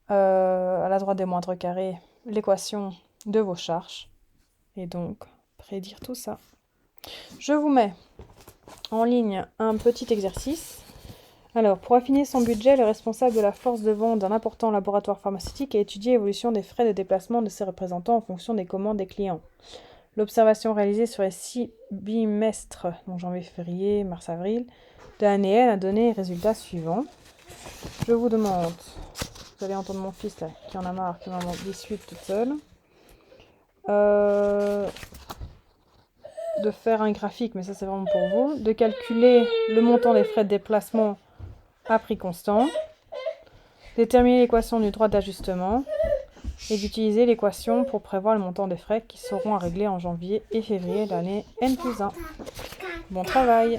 à la droite des moindres carrés, l'équation de vos charges, et donc prédire tout ça. Je vous mets en ligne un petit exercice. Alors, pour affiner son budget, le responsable de la force de vente d'un important laboratoire pharmaceutique a étudié l'évolution des frais de déplacement de ses représentants en fonction des commandes des clients. L'observation réalisée sur les 6 bimestres, donc janvier, février, mars, avril, de l'année N a donné les résultats suivants. Je vous demande, vous allez entendre mon fils là, qui en a marre, qui m'en discute toute seule, de faire un graphique, mais ça c'est vraiment pour vous, de calculer le montant des frais de déplacement à prix constant, déterminer l'équation du droit d'ajustement et d'utiliser l'équation pour prévoir le montant des frais qui seront à régler en janvier et février de l'année N+1. Bon travail!